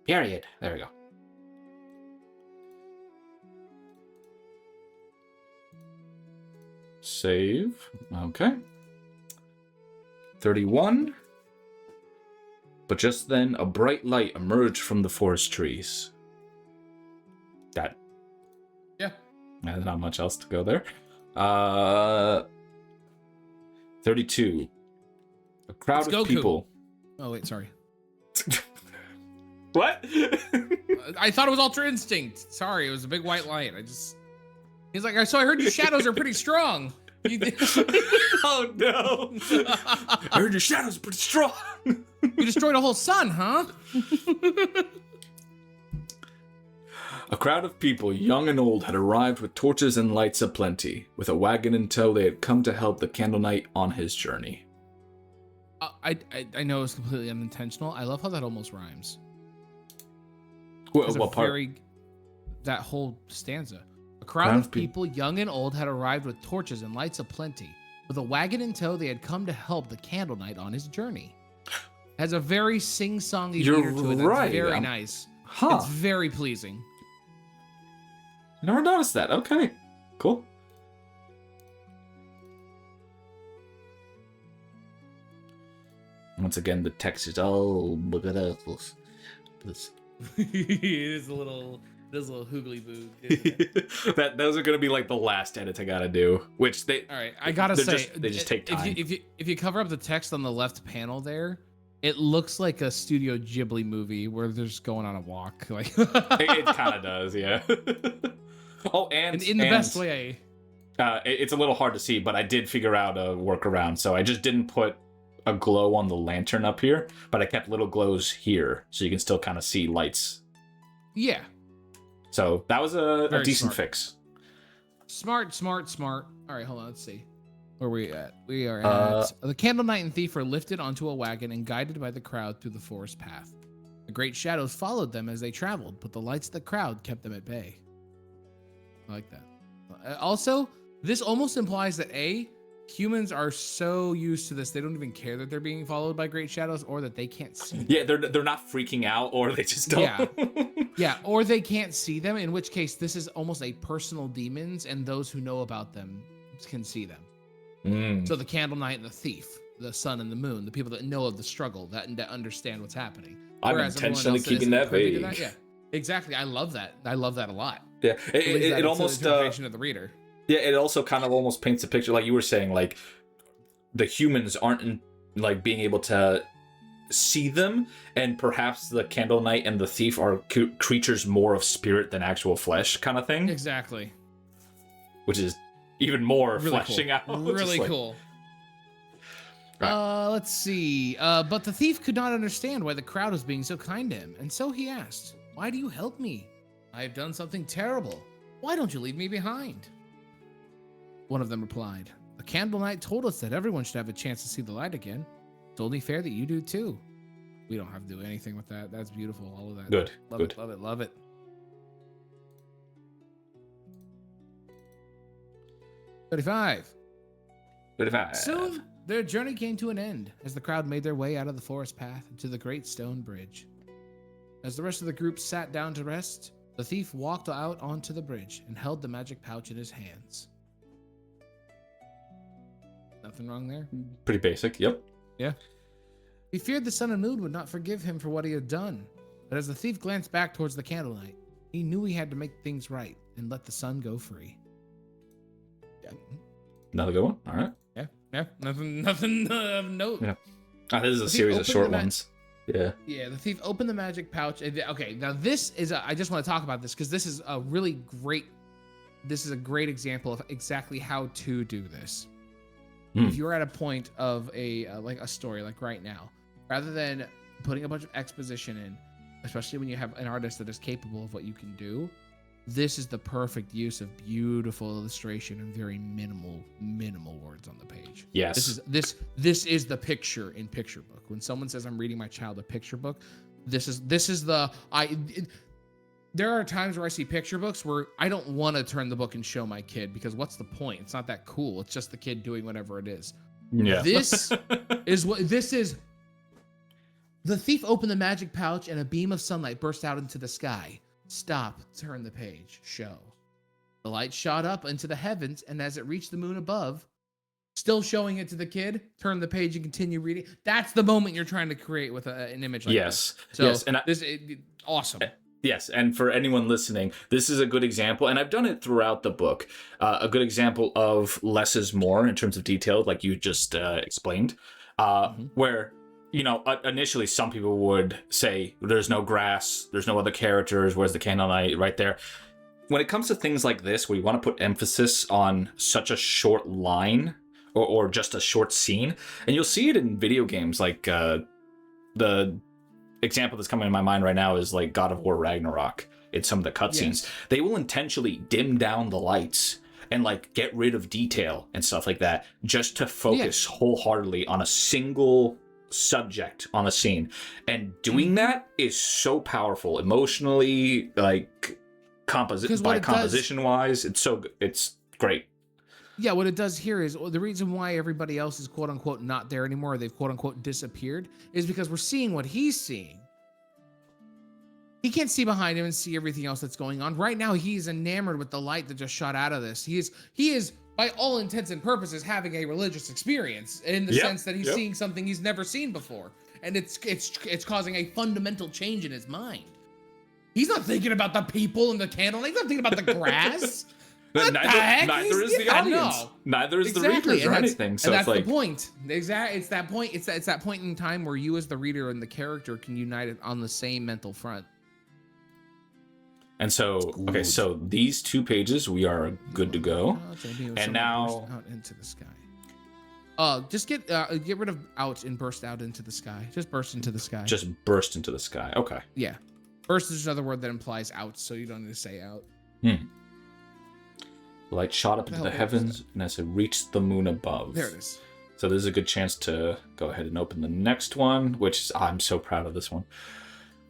Period. There we go. Save. Okay. 31. But just then, a bright light emerged from the forest trees. Yeah. There's not much else to go there. 32. A crowd of people. Oh wait, sorry. What? I thought it was Ultra Instinct. Sorry, it was a big white light. He's like, so I heard your shadows are pretty strong. You did. Oh no! I heard your shadows are pretty strong. You destroyed a whole sun, huh? A crowd of people, young and old, had arrived with torches and lights aplenty. With a wagon in tow, they had come to help the Candle Knight on his journey. I know it's completely unintentional. I love how that almost rhymes. What part? That whole stanza. A crowd of people, young and old, had arrived with torches and lights aplenty. With a wagon in tow, they had come to help the Candle Knight on his journey. Has a very sing-songy meter to it. That's very nice. Huh. It's very pleasing. Never noticed that. Okay, cool. Once again, the text is all this. It is a little hoogly boo. Those are gonna be like the last edits I gotta do. Which they. All right, I gotta say, they just take time. If you cover up the text on the left panel there, it looks like a Studio Ghibli movie where they're just going on a walk. Like it kind of does, yeah. Oh, and in the best way. It's a little hard to see, but I did figure out a workaround. So I just didn't put a glow on the lantern up here, but I kept little glows here, so you can still kind of see lights. Yeah. So that was a decent smart. Fix. Smart. All right, hold on. Let's see. Where are we at? We are at... the Candle Knight and Thief are lifted onto a wagon and guided by the crowd through the forest path. The great shadows followed them as they traveled, but the lights of the crowd kept them at bay. I like that. Also, this almost implies that humans are so used to this, they don't even care that they're being followed by great shadows or that they can't see them. Yeah, they're not freaking out, or they just don't. Yeah, or they can't see them, in which case this is almost a personal demons, and those who know about them can see them. So the Candle Knight and the Thief, the sun and the moon, the people that know of the struggle, that understand what's happening. I'm intentionally keeping that vague. Yeah, exactly. I love that. I love that a lot. Yeah, it almost the interpretation of the reader. Yeah, it also kind of almost paints a picture, like you were saying, like the humans aren't like being able to see them, and perhaps the Candle Knight and the Thief are creatures more of spirit than actual flesh, kind of thing. Exactly. Which is even more really fleshing cool. out. Really cool. Right. Let's see. But the Thief could not understand why the crowd was being so kind to him, and so he asked, "Why do you help me? I have done something terrible. Why don't you leave me behind?" One of them replied, "The Candle Knight told us that everyone should have a chance to see the light again. It's only fair that you do too." We don't have to do anything with that. That's beautiful. All of that. Good. Love Good. it. Love it. Love it. 35. Soon, their journey came to an end as the crowd made their way out of the forest path to the great stone bridge. As the rest of the group sat down to rest, the Thief walked out onto the bridge and held the magic pouch in his hands. Nothing wrong there? Pretty basic, yep. Yeah. He feared the sun and moon would not forgive him for what he had done, but as the Thief glanced back towards the Candle Knight, he knew he had to make things right and let the sun go free. Yeah. Another good one, all right. Yeah, nothing of note. Yeah. This is a series of short ones. Yeah. Yeah, the Thief opened the magic pouch. Okay, now this is I just want to talk about this because this is a really great. This is a great example of exactly how to do this. If you're at a point of a story like right now, rather than putting a bunch of exposition in, especially when you have an artist that is capable of what you can do, this is the perfect use of beautiful illustration and very minimal words on the page. Yes. This is the picture in picture book. When someone says I'm reading my child a picture book, this is there are times where I see picture books where I don't want to turn the book and show my kid because what's the point? It's not that cool. It's just the kid doing whatever it is. Yeah. This is. The Thief opened the magic pouch and a beam of sunlight burst out into the sky. Stop, turn the page, show. The light shot up into the heavens, and as it reached the moon above, still showing it to the kid, turn the page and continue reading. That's the moment you're trying to create with an image like this. So yes, and this awesome. Yes, and for anyone listening, this is a good example, and I've done it throughout the book. A good example of less is more in terms of detail, like you just explained, where initially some people would say there's no grass, there's no other characters, where's the candlelight right there. When it comes to things like this, where you want to put emphasis on such a short line or just a short scene, and you'll see it in video games like the example that's coming to my mind right now is like God of War Ragnarok. In some of the cutscenes, yes. They will intentionally dim down the lights and like get rid of detail and stuff like that just to focus wholeheartedly on a single subject on a scene. And doing that is so powerful emotionally, like composition wise. It's so good. It's great. Yeah, what it does here is the reason why everybody else is quote unquote not there anymore, or they've quote unquote disappeared, is because we're seeing what he's seeing. He can't see behind him and see everything else that's going on. Right now, he's enamored with the light that just shot out of this. He is by all intents and purposes having a religious experience in the sense that he's seeing something he's never seen before. And it's causing a fundamental change in his mind. He's not thinking about the people and the candle. He's not thinking about the grass. Neither is the audience. No. Neither is the readers or anything. So that's it's like the point. Exactly. It's that point. It's that point in time where you as the reader and the character can unite on the same mental front. And so, okay, so these 2 pages, we are good to go. And now out into the sky. Just get rid of out and burst out into the sky. Just burst into the sky. Just burst into the sky. Okay. Yeah. Burst is another word that implies out, so you don't need to say out. The light shot up into the heavens, and as it reached the moon above. There it is. So this is a good chance to go ahead and open the next one, which I'm so proud of this one.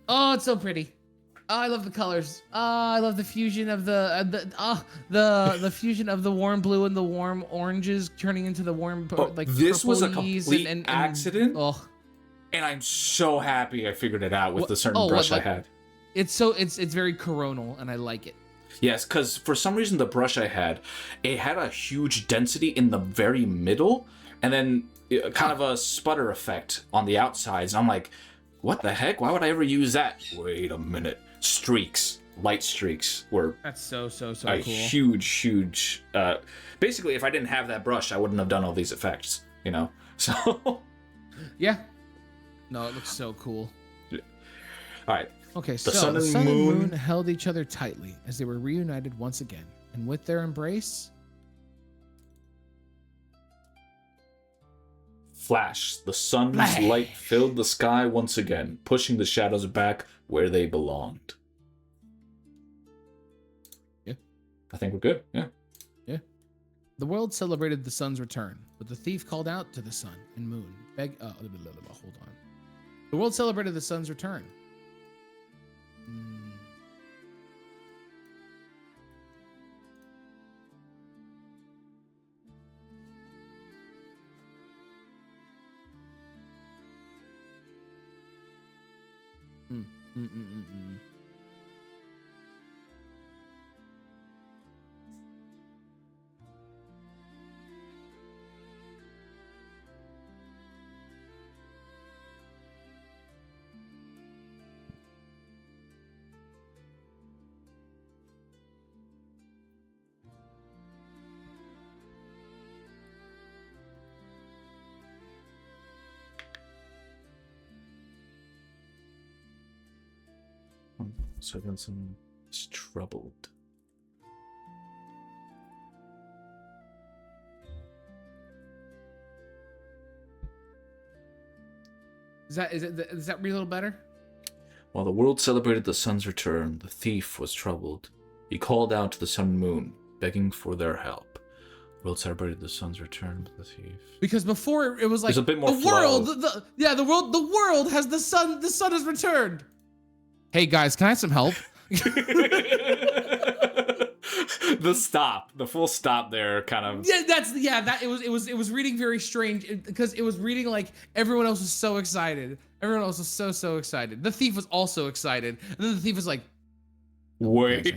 Oh, it's so pretty. Oh, I love the colors. Oh, I love the fusion of the fusion of the warm blue and the warm oranges turning into the warm like this was a complete and accident. Oh. And I'm so happy I figured it out with the certain brush I had. It's very coronal, and I like it. Yes, because for some reason the brush I had, it had a huge density in the very middle, and then kind of a sputter effect on the outsides. And I'm like, what the heck? Why would I ever use that? Wait a minute. Streaks, light streaks were that's so a cool. Huge. Basically, if I didn't have that brush, I wouldn't have done all these effects. So. Yeah. No, it looks so cool. All right. Okay, the sun and moon held each other tightly as they were reunited once again, and with their embrace, flash, the sun's light filled the sky once again, pushing the shadows back where they belonged. Yeah. I think we're good. Yeah. Yeah. The world celebrated the sun's return, but the thief called out to the sun and moon. Hold on. The world celebrated the sun's return. Servantson is troubled. Is that read a little better? While the world celebrated the sun's return, the thief was troubled. He called out to the sun and moon, begging for their help. The world celebrated the sun's return, but the thief. Because before it was like there's a bit more the world, the world has the sun has returned. Hey guys, can I have some help? The full stop there kind of. It was reading very strange because it was reading like everyone else was so excited. Everyone else was so excited. The thief was also excited. And then the thief was like, wait.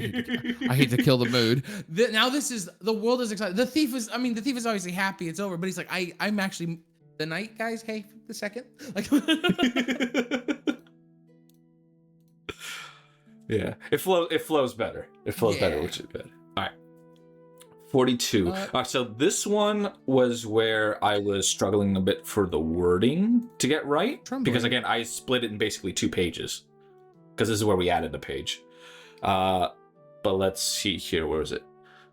I hate to kill the mood. Now this is, the world is excited. The thief is obviously happy it's over, but he's like, I'm actually, the night guys, hey, the second. Like Yeah, it flows better. It flows better, which is good. All right. 42. All right, so this one was where I was struggling a bit for the wording to get right. Because again, I split it in basically 2 pages. Because this is where we added a page. But let's see here. Where is it?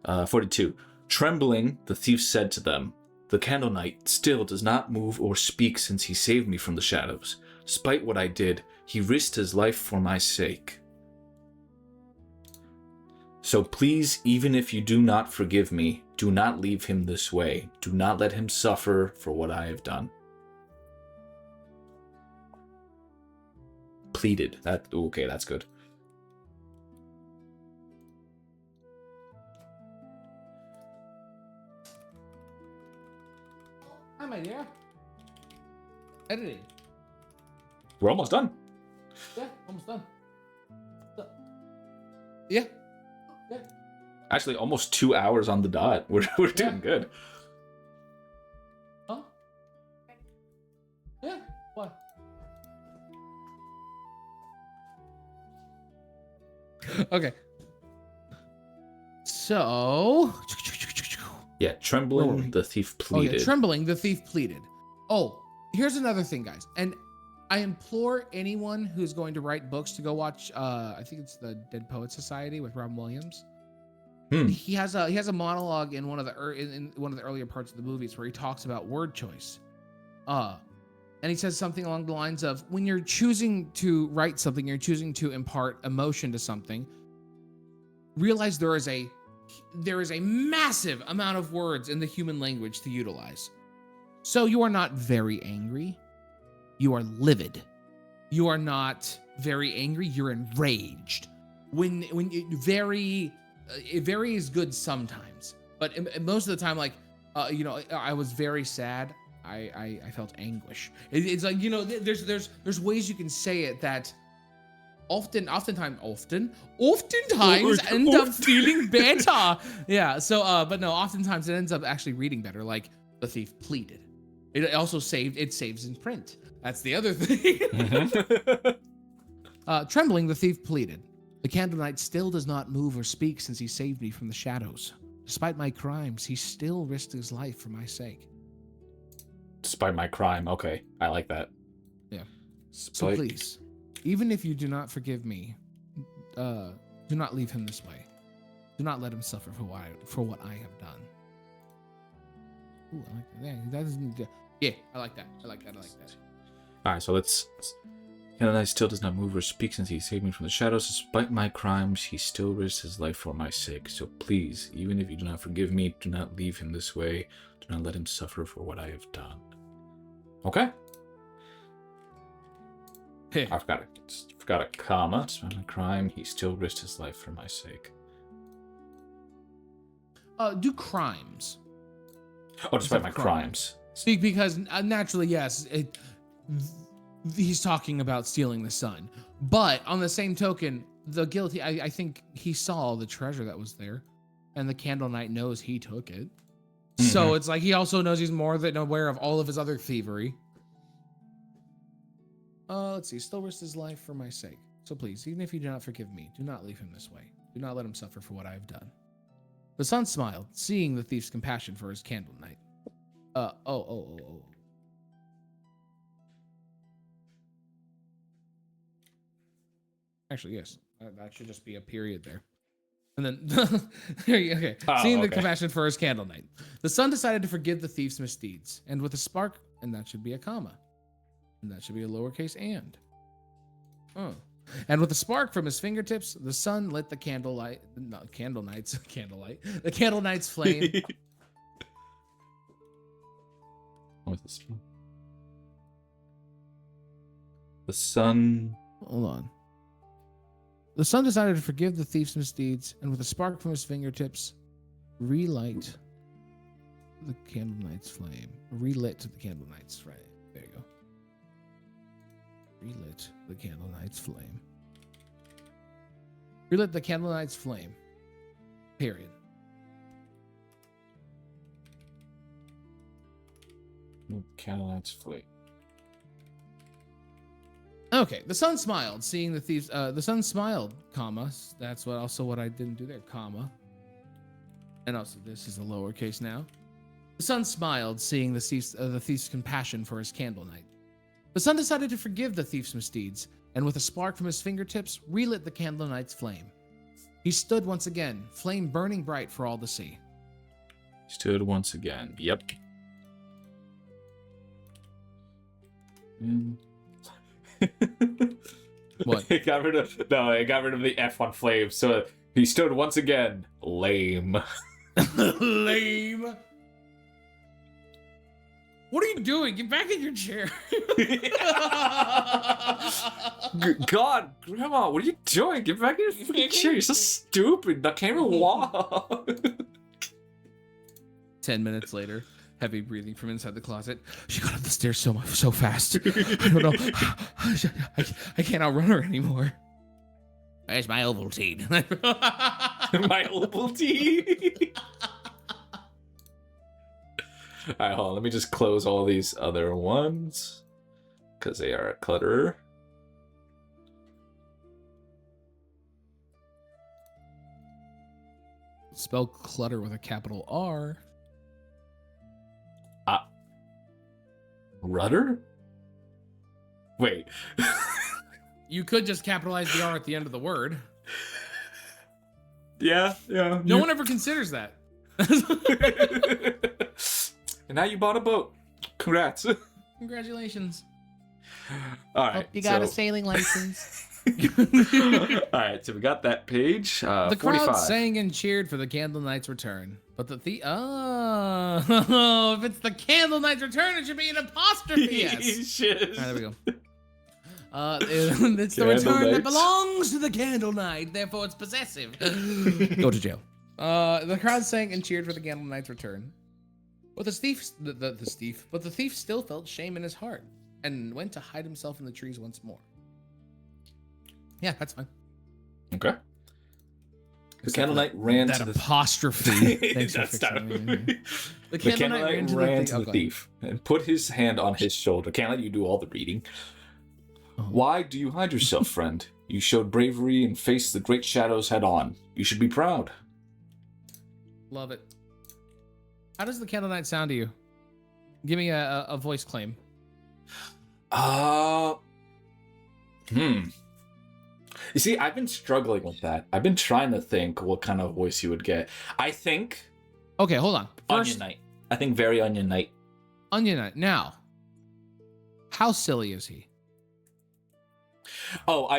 42. Trembling, the thief said to them, "The Candle Knight still does not move or speak since he saved me from the shadows. Despite what I did, he risked his life for my sake. So please, even if you do not forgive me, do not leave him this way. Do not let him suffer for what I have done." Pleaded. Okay, that's good. Hi, my dear. Editing. We're almost done. Yeah, almost done. Yeah. Yeah. Actually, almost 2 hours on the dot. We're doing good. Huh? Yeah. What? Okay. So. Yeah, trembling, the thief pleaded. Oh, yeah, trembling, the thief pleaded. Oh, here's another thing, guys. And I implore anyone who's going to write books to go watch, I think it's the Dead Poets Society with Robin Williams. He has a monologue in one of the in one of the earlier parts of the movies where he talks about word choice. And he says something along the lines of, when you're choosing to write something, you're choosing to impart emotion to something, realize there is a massive amount of words in the human language to utilize. So you are not very angry. You are livid. You are not very angry. You're enraged. When it varies good sometimes, but most of the time, like, I was very sad. I felt anguish. It's like, there's ways you can say it that oftentimes end up feeling better. Yeah. So, but no, oftentimes it ends up actually reading better. Like the thief pleaded. It also saves in print. That's the other thing. Trembling, the thief pleaded. "The Candle Knight still does not move or speak since he saved me from the shadows. Despite my crimes, he still risked his life for my sake." Despite my crime. Okay, I like that. Yeah. So please, even if you do not forgive me, do not leave him this way. Do not let him suffer for what I have done. Ooh, I like that. Yeah, that isn't good. Yeah, I like that. I like that. All right, so let's. Candle Knight still does not move or speak since he saved me from the shadows. Despite my crimes, he still risked his life for my sake. So please, even if you do not forgive me, do not leave him this way. Do not let him suffer for what I have done. Okay. Hey. I forgot a comma. Despite my crime, he still risked his life for my sake. Do crimes. Oh, despite my crimes. Because naturally, yes, he's talking about stealing the sun. But on the same token, the guilty, I think he saw the treasure that was there, and the Candle Knight knows he took it. So it's like he also knows he's more than aware of all of his other thievery. Let's see. Still risked his life for my sake. So please, even if you do not forgive me, do not leave him this way. Do not let him suffer for what I have done. The sun smiled, seeing the thief's compassion for his Candle Knight. Actually, yes. That should just be a period there. And then, okay. Seeing the compassion for his Candle Knight. The sun decided to forgive the thief's misdeeds. And with a spark, and that should be a comma. And that should be a lowercase and. And with a spark from his fingertips, the sun lit the the Candle Knight's flame. What's this? The sun. Hold on. The sun decided to forgive the thief's misdeeds, and with a spark from his fingertips, relight the Candle Knight's flame. Relit the Candle Knight's flame. There you go. Relit the Candle Knight's flame. Relit the Candle Knight's flame. Period. Candle Knight's flame. Okay, the sun smiled, seeing the thieves. The sun smiled, comma. That's what I didn't do there, comma. And also, this is a lowercase now. The sun smiled, seeing the thief's compassion for his candle night. The sun decided to forgive the thief's misdeeds, and with a spark from his fingertips, relit the candle knight's flame. He stood once again, flame burning bright for all to see. Stood once again. Yep. What? It got rid of the F on flame, so he stood once again. Lame. Lame. What are you doing? Get back in your chair. God, Grandma, what are you doing? Get back in your freaking chair. You're so stupid. I can't even walk. 10 minutes later, heavy breathing from inside the closet. She got up the stairs so fast. I don't know. I can't outrun her anymore. Where's my Ovaltine? My Ovaltine. All right, hold on. Let me just close all these other ones because they are a clutter. Spell clutter with a capital R. Rudder? Wait. You could just capitalize the R at the end of the word. Yeah. No one ever considers that. And now you bought a boat. Congrats. Congratulations. All right. You got a sailing license. All right, so we got that page. The 45. crowd sang and cheered for the Candle Knight's return. But if it's the Candle Knight's return, it should be an apostrophe S. All right, there we go. It's the return that belongs to the Candle Knight, therefore it's possessive. Go to jail. The crowd sang and cheered for the Candle Knight's return. But the thief still felt shame in his heart and went to hide himself in the trees once more. Yeah, that's fine. Okay. The Candle Knight ran to the apostrophe. Thanks for fixing it. The Candle Knight ran to the thief and put his hand on his shoulder. Candle Knight, you do all the reading. Oh. Why do you hide yourself, friend? You showed bravery and faced the great shadows head on. You should be proud. Love it. How does the Candle Knight sound to you? Give me a voice claim. You see, I've been struggling with that. I've been trying to think what kind of voice you would get. I think... Okay, hold on. Onion Knight. I think very Onion Knight. Onion Knight. Now, how silly is he? Oh,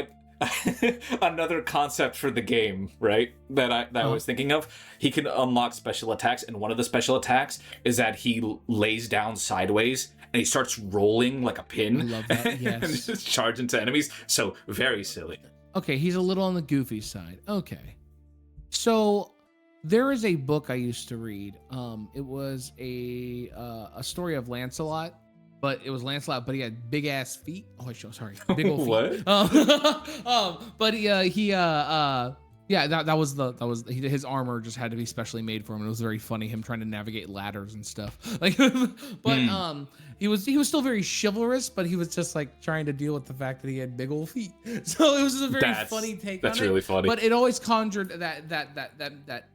another concept for the game, right? That I was thinking of. He can unlock special attacks, and one of the special attacks is that he lays down sideways and he starts rolling like a pin. I love that. Yes. And just charge into enemies. So very silly. Okay, he's a little on the goofy side. Okay. So there is a book I used to read. It was a story of Lancelot. But it was Lancelot, but he had big ass feet. Oh, sorry, big old feet. What? But that was his armor just had to be specially made for him. It was very funny him trying to navigate ladders and stuff. Like, but he was still very chivalrous, but he was just like trying to deal with the fact that he had big old feet. So it was a very funny take. That's on really it. funny. But it always conjured that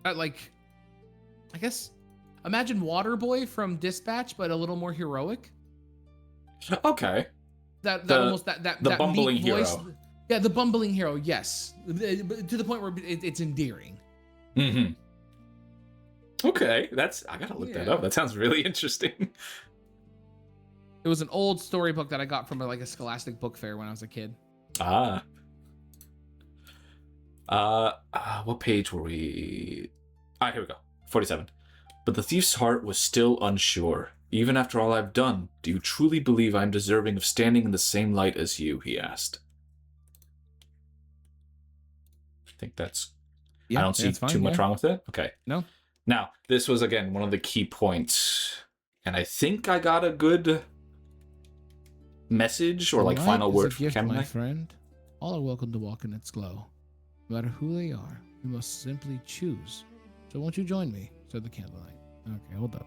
like, I guess. Imagine Waterboy from Dispatch, but a little more heroic. Okay. That bumbling meek voice. hero. Yeah, the bumbling hero. Yes, to the point where it's endearing. Mm-hmm. Okay, I gotta look that up. That sounds really interesting. It was an old storybook that I got from like a Scholastic book fair when I was a kid. What page were we? Here we go. 47. But the thief's heart was still unsure. Even after all I've done, do you truly believe I'm deserving of standing in the same light as you? He asked. I think that's... I don't see too much wrong with it. Okay. No. Now, this was, again, one of the key points. And I think I got a good message or, final word from Candle Knight. My friend. All are welcome to walk in its glow. No matter who they are, we must simply choose. So won't you join me? Said the Candle Knight. Okay, hold up.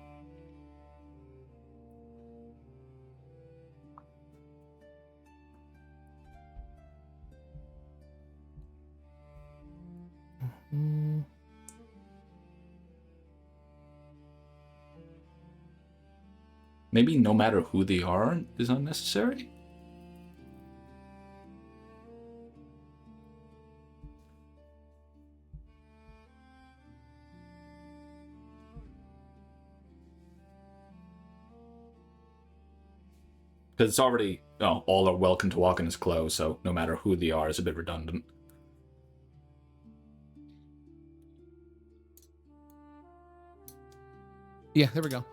Maybe no matter who they are is unnecessary? Because it's already, all are welcome to walk in his clothes, so no matter who they are is a bit redundant. Yeah, there we go.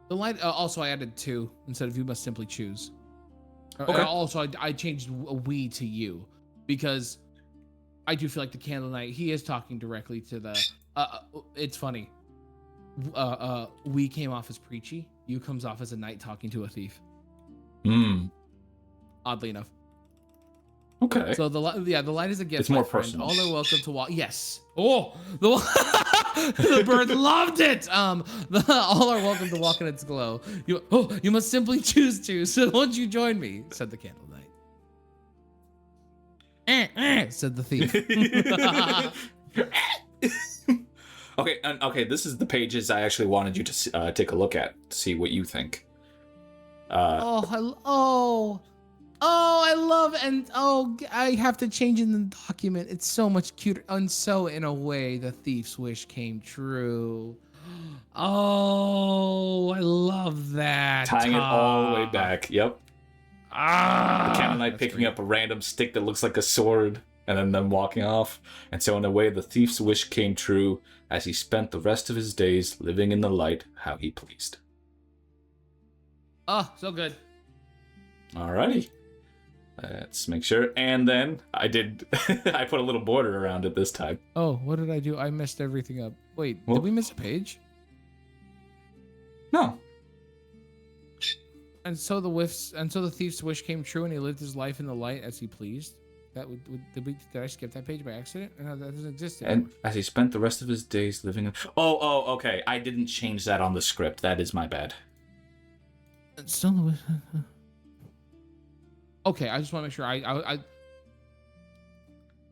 The light, also I added 2 instead of you must simply choose. Okay. Also, I changed we to you because I do feel like the Candle Knight, he is talking directly to the, it's funny. We came off as preachy. You comes off as a knight talking to a thief. Oddly enough. Okay. So the light is a gift. It's more friend. personal. All are welcome to walk. Yes. Oh, the bird loved it. All are welcome to walk in its glow. You must simply choose to. So won't you join me? Said the Candle Knight. Said the thief. Okay. This is the pages I actually wanted you to take a look at to see what you think. I love I have to change in the document. It's so much cuter. And so in a way, the thief's wish came true. Oh, I love that. Tying it all the way back. Yep. The Candle Knight picking up a random stick that looks like a sword, and then them walking off. And so in a way, the thief's wish came true as he spent the rest of his days living in the light how he pleased. Oh, so good. Alrighty. Let's make sure. And then I put a little border around it this time. Oh, what did I do? I messed everything up. Wait, Well, did we miss a page? No. And so the thief's wish came true, and he lived his life in the light as he pleased. Did I skip that page by accident? No, that doesn't exist anymore. And as he spent the rest of his days living in... okay. I didn't change that on the script. That is my bad. Okay, I just want to make sure I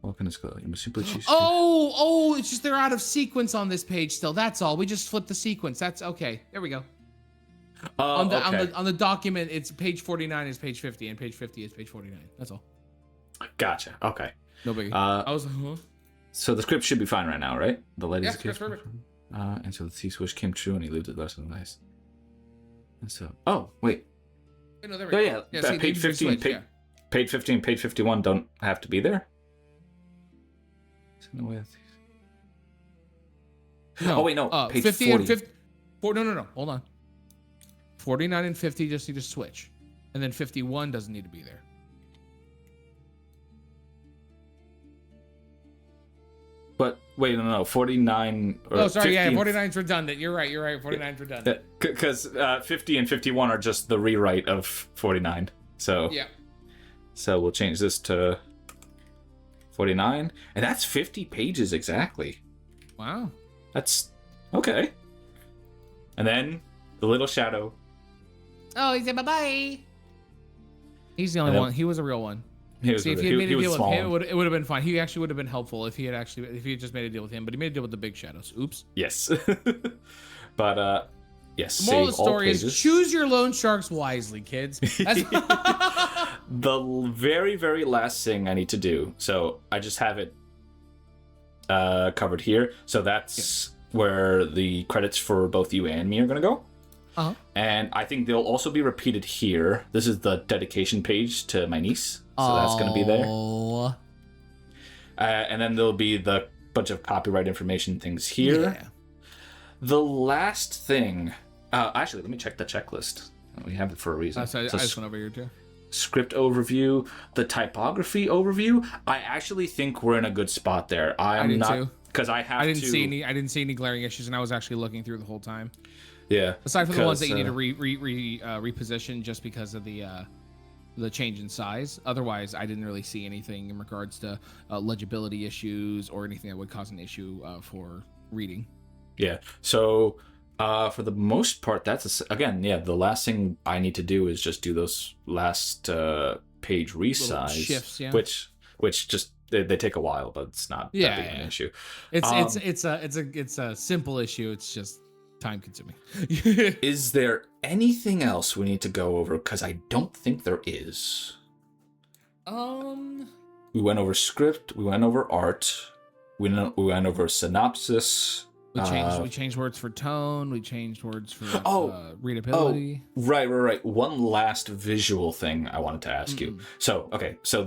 Walk in his glow. You must simply choose. It's just they're out of sequence on this page still. That's all. We just flipped the sequence. That's okay. There we go. On the document, it's page 49 is page 50, and page 50 is page 49. That's all. Gotcha. Okay. No biggie. I was So the script should be fine right now, right? The light is Yes, that's perfect. And so the thief's wish came true, and he lived it the rest of his life. And so, oh wait. No, there we go. See, page 50 and page 50 and page 51 don't have to be there. No way. No. Oh wait, no. Page 50 40. and 50. No. Hold on. 49 and 50 just need to switch, and then 51 doesn't need to be there. But wait, no. 49. Oh, sorry. 49's redundant. You're right. 49's redundant. Because 50 and 51 are just the rewrite of 49. So yeah. So we'll change this to 49, and that's 50 pages exactly. Wow. That's okay. And then the little shadow. Oh, he said bye-bye. He's the only one. He was a real one. See, if he had made a deal with him, it would have been fine. He actually would have been helpful if he had just made a deal with him. But he made a deal with the big shadows. Oops. Yes. But yes. The moral of the story is choose your loan sharks wisely, kids. That's the very, very last thing I need to do. So I just have it covered here. So that's where the credits for both you and me are going to go. Uh-huh. And I think they'll also be repeated here. This is the dedication page to my niece. So that's going to be there. And then there'll be the bunch of copyright information things here. Yeah. The last thing... actually, let me check the checklist. We have it for a reason. I just went over here too. Script overview, the typography overview. I actually think we're in a good spot there. I did not... Because I didn't see any glaring issues, and I was actually looking through the whole time. Yeah. Aside from the ones that you need to reposition just because of the change in size. Otherwise, I didn't really see anything in regards to legibility issues or anything that would cause an issue for reading. Yeah. So for the most part, that's the last thing I need to do is just do those last page resize, shifts, yeah. which just They take a while, but it's not that big of an issue. It's a simple issue. It's just time consuming. Is there anything else we need to go over? Because I don't think there is. We went over script. We went over art. We went over synopsis. We changed words for tone. We changed words for readability. Right. One last visual thing I wanted to ask you. So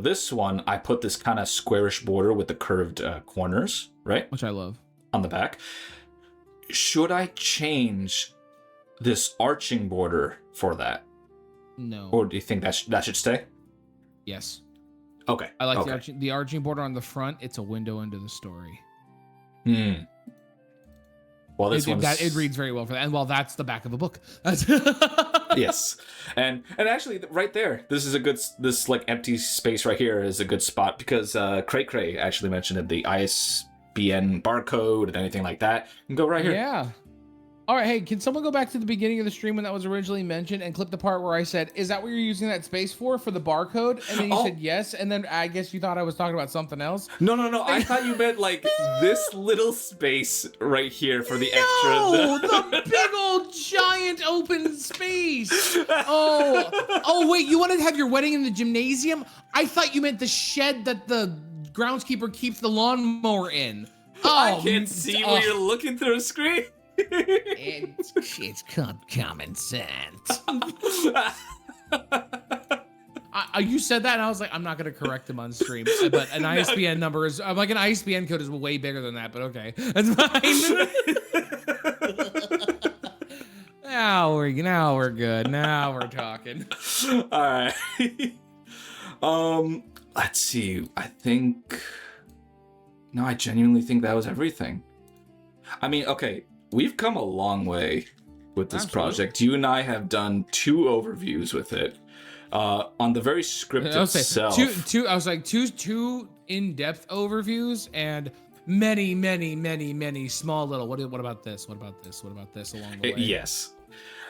this one, I put this kind of squarish border with the curved corners, right? Which I love. On the back. Should I change this arching border for that? No. Or do you think that should stay? Yes. Okay. I like the arching border on the front. It's a window into the story. Well, it reads very well for that, and that's the back of a book. Yes, and actually, right there, this like empty space right here is a good spot because Cray actually mentioned it, the ISBN barcode and anything like that. You can go right here. Yeah. All right, hey, can someone go back to the beginning of the stream when that was originally mentioned and clip the part where I said, "Is that what you're using that space for the barcode?" And then you said yes, and then I guess you thought I was talking about something else. No. I thought you meant like this little space right here for the extra. No, the big old giant open space. Oh, wait, you want to have your wedding in the gymnasium? I thought you meant the shed that the groundskeeper keeps the lawnmower in. I can't see when you're looking through a screen. It's called common sense. You said that, and I was like, I'm not going to correct him on stream. But an ISBN number is, I'm like, an ISBN code is way bigger than that, but okay. That's fine. Now we're good. Now we're talking. All right. Let's see. I genuinely think that was everything. I mean, okay. We've come a long way with this project. You and I have done 2 overviews with it. On the very script itself. Two in-depth overviews and many small little. What about this? What about this? What about this along the way?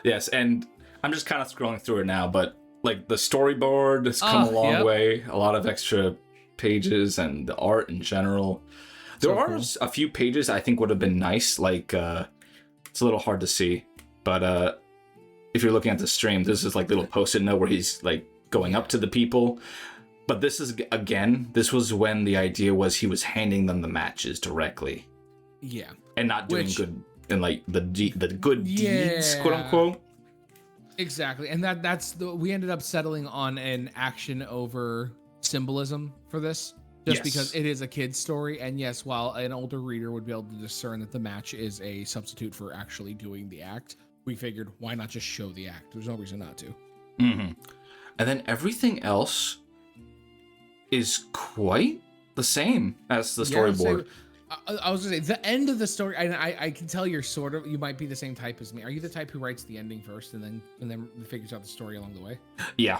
Yes, and I'm just kind of scrolling through it now, but like the storyboard has come a long way. A lot of extra pages and the art in general. There are a few pages I think would have been nice, like it's a little hard to see, but if you're looking at the stream, this is like little post-it note where he's like going up to the people. But this was when the idea was he was handing them the matches directly. Yeah. And not doing good and like the good deeds, quote unquote. Exactly. And we ended up settling on an action over symbolism for this. Just because it is a kid's story, and yes, while an older reader would be able to discern that the match is a substitute for actually doing the act, we figured, why not just show the act? There's no reason not to. Mm-hmm. And then everything else is quite the same as the storyboard. I was gonna say the end of the story. I can tell you might be the same type as me. Are you the type who writes the ending first and then figures out the story along the way? Yeah.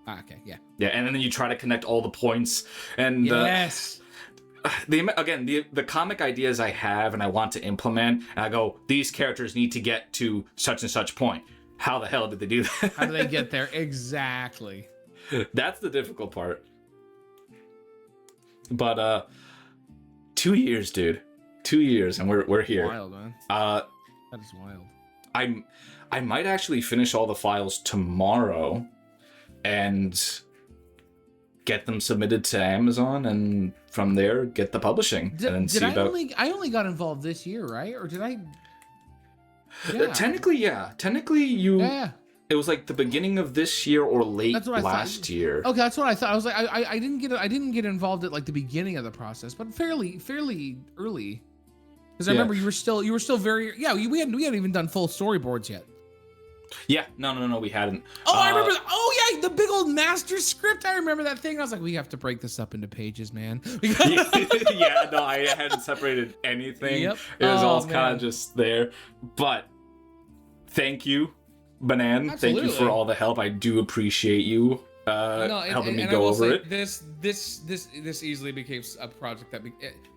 Okay, yeah. Yeah, and then you try to connect all the points. And yes. The comic ideas I have and I want to implement, and I go, these characters need to get to such and such point. How the hell did they do that? How do they get there? Exactly. That's the difficult part. But 2 years, dude. 2 years, and we're here. Wild, man. That is wild. I might actually finish all the files tomorrow and get them submitted to Amazon, and from there get the publishing. I only got involved this year, right? Or did I? Yeah. Technically, yeah. Technically, you. Yeah. It was like the beginning of this year or late last year. Okay, that's what I thought. I was like, I didn't get involved at like the beginning of the process, but fairly early. Because I remember you were still very we hadn't even done full storyboards yet. Yeah, no, we hadn't. I remember. The big old master script. I remember that thing. I was like, we have to break this up into pages, man. I hadn't separated anything. Yep. It was all kind of just there. But thank you, Banan. Absolutely. Thank you for all the help. I do appreciate you helping me go over it. This easily became a project that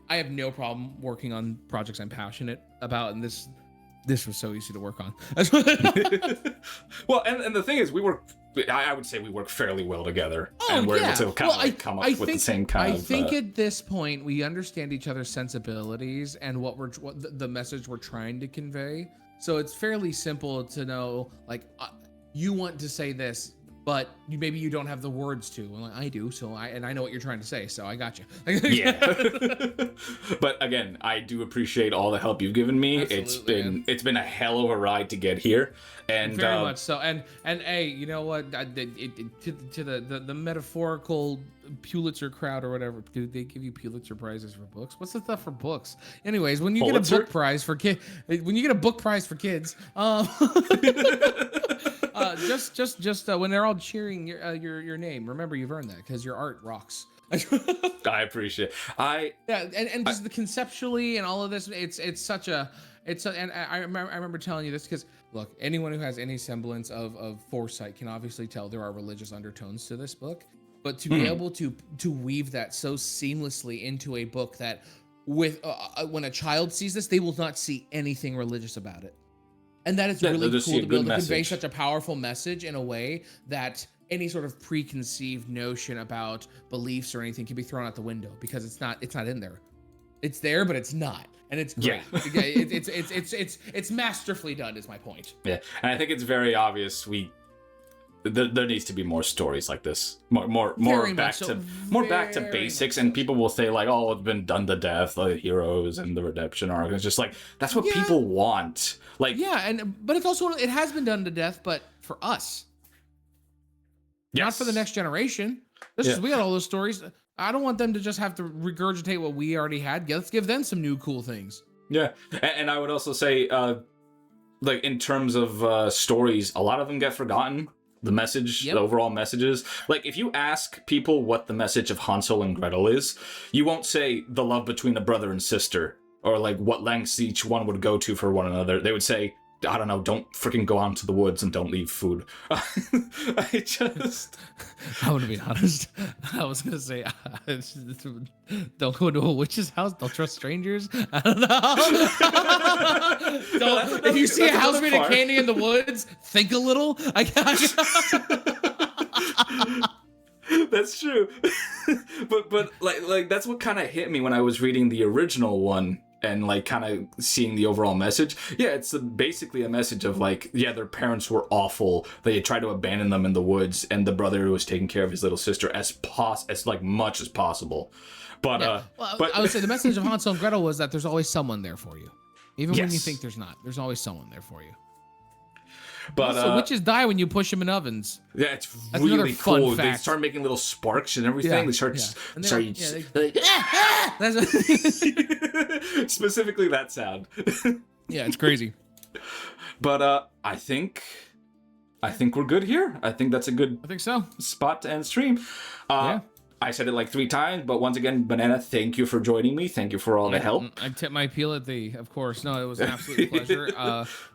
I have no problem working on projects I'm passionate about, and this this was so easy to work on. Well, and the thing is, I would say we work fairly well together, Oh, and we're yeah. able to kind of like come up with the same kind of. I think at this point we understand each other's sensibilities and what the message we're trying to convey. So it's fairly simple to know, like, you want to say this, but maybe you don't have the words to. Well, I do, so I know what you're trying to say, so I got you. Yeah. But again, I do appreciate all the help you've given me. Absolutely, It's been a hell of a ride to get here, and very much so. And hey, you know what? To the metaphorical Pulitzer crowd or whatever, do they give you Pulitzer prizes for books? What's the stuff for books? Anyways, when you get a book prize for kids, just when they're all cheering your name, remember you've earned that because your art rocks. I appreciate. And just the conceptually and all of this, and I remember telling you this because look, anyone who has any semblance of foresight can obviously tell there are religious undertones to this book, but to be able to weave that so seamlessly into a book that with when a child sees this, they will not see anything religious about it. And that is really cool to be able to convey such a powerful message in a way that any sort of preconceived notion about beliefs or anything can be thrown out the window because it's not in there. It's there, but it's not, and it's great. Yeah. It's masterfully done. Is my point. Yeah, and I think it's very obvious there needs to be more stories like this, more back to basics, and people will say like, oh, it's been done to death, like heroes and the redemption arc. It's just like that's what people want. Like but it's also it has been done to death, but for us, not for the next generation. We got all those stories. I don't want them to just have to regurgitate what we already had. Let's give them some new cool things. Yeah, and I would also say, like in terms of stories, a lot of them get forgotten. The message, the overall messages. Like, if you ask people what the message of Hansel and Gretel is, you won't say the love between a brother and sister, or like what lengths each one would go to for one another. They would say, I don't know, don't freaking go out into the woods and don't leave food. I want to be honest. I was going to say, don't go to a witch's house. Don't trust strangers. I don't know. If you see a house made of candy in the woods, think a little. That's true. but like that's what kind of hit me when I was reading the original one. And like kind of seeing the overall message. Yeah, it's basically a message of like, their parents were awful. They had tried to abandon them in the woods, and the brother was taking care of his little sister as like much as possible. But I would say the message of Hansel and Gretel was that there's always someone there for you, even when you think there's not. There's always someone there for you. But also, witches die when you push them in ovens. Yeah, that's really cool. They start making little sparks and everything. Yeah, they start. Specifically that sound. Yeah, it's crazy. But I think we're good here. I think that's a good. I think so. Spot to end stream. I said it like 3 times, but once again, Banana, thank you for joining me. Thank you for all the help. I tip my peel at thee, of course. No, it was an absolute pleasure.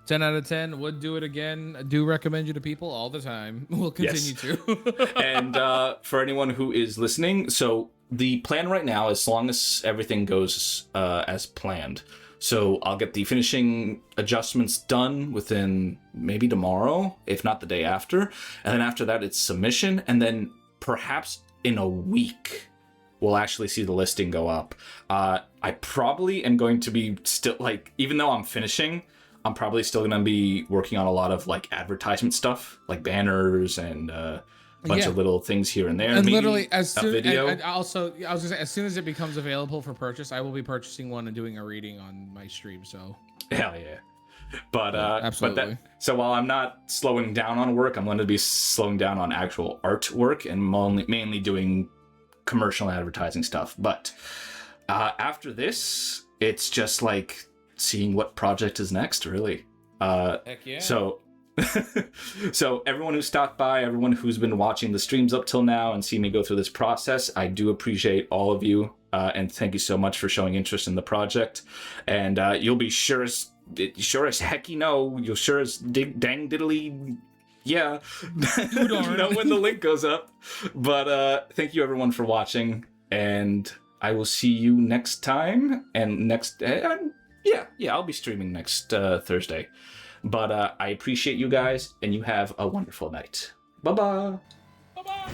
10 out of 10. Would do it again. I do recommend you to people all the time. We'll continue to. And for anyone who is listening, so the plan right now, as long as everything goes as planned, so I'll get the finishing adjustments done within maybe tomorrow, if not the day after. And then after that, it's submission. And then perhaps in a week, we'll actually see the listing go up. I probably am going to be still, like, even though I'm finishing, I'm probably still going to be working on a lot of, like, advertisement stuff, like banners and a bunch of little things here and there. And literally, as soon and also, I was going to say, as soon as it becomes available for purchase, I will be purchasing one and doing a reading on my stream, so. Hell yeah. But absolutely. So while I'm not slowing down on work, I'm going to be slowing down on actual artwork and mainly doing commercial advertising stuff. But after this, it's just like seeing what project is next, really. Heck yeah. So everyone who stopped by, everyone who's been watching the streams up till now and seen me go through this process, I do appreciate all of you. And thank you so much for showing interest in the project. And you'll be sure as hecky know, you'll sure as dang diddly know when the link goes up. But thank you everyone for watching, and I will see you next time. And Yeah, I'll be streaming next Thursday. But I appreciate you guys, and you have a wonderful night. Bye-bye. Bye-bye.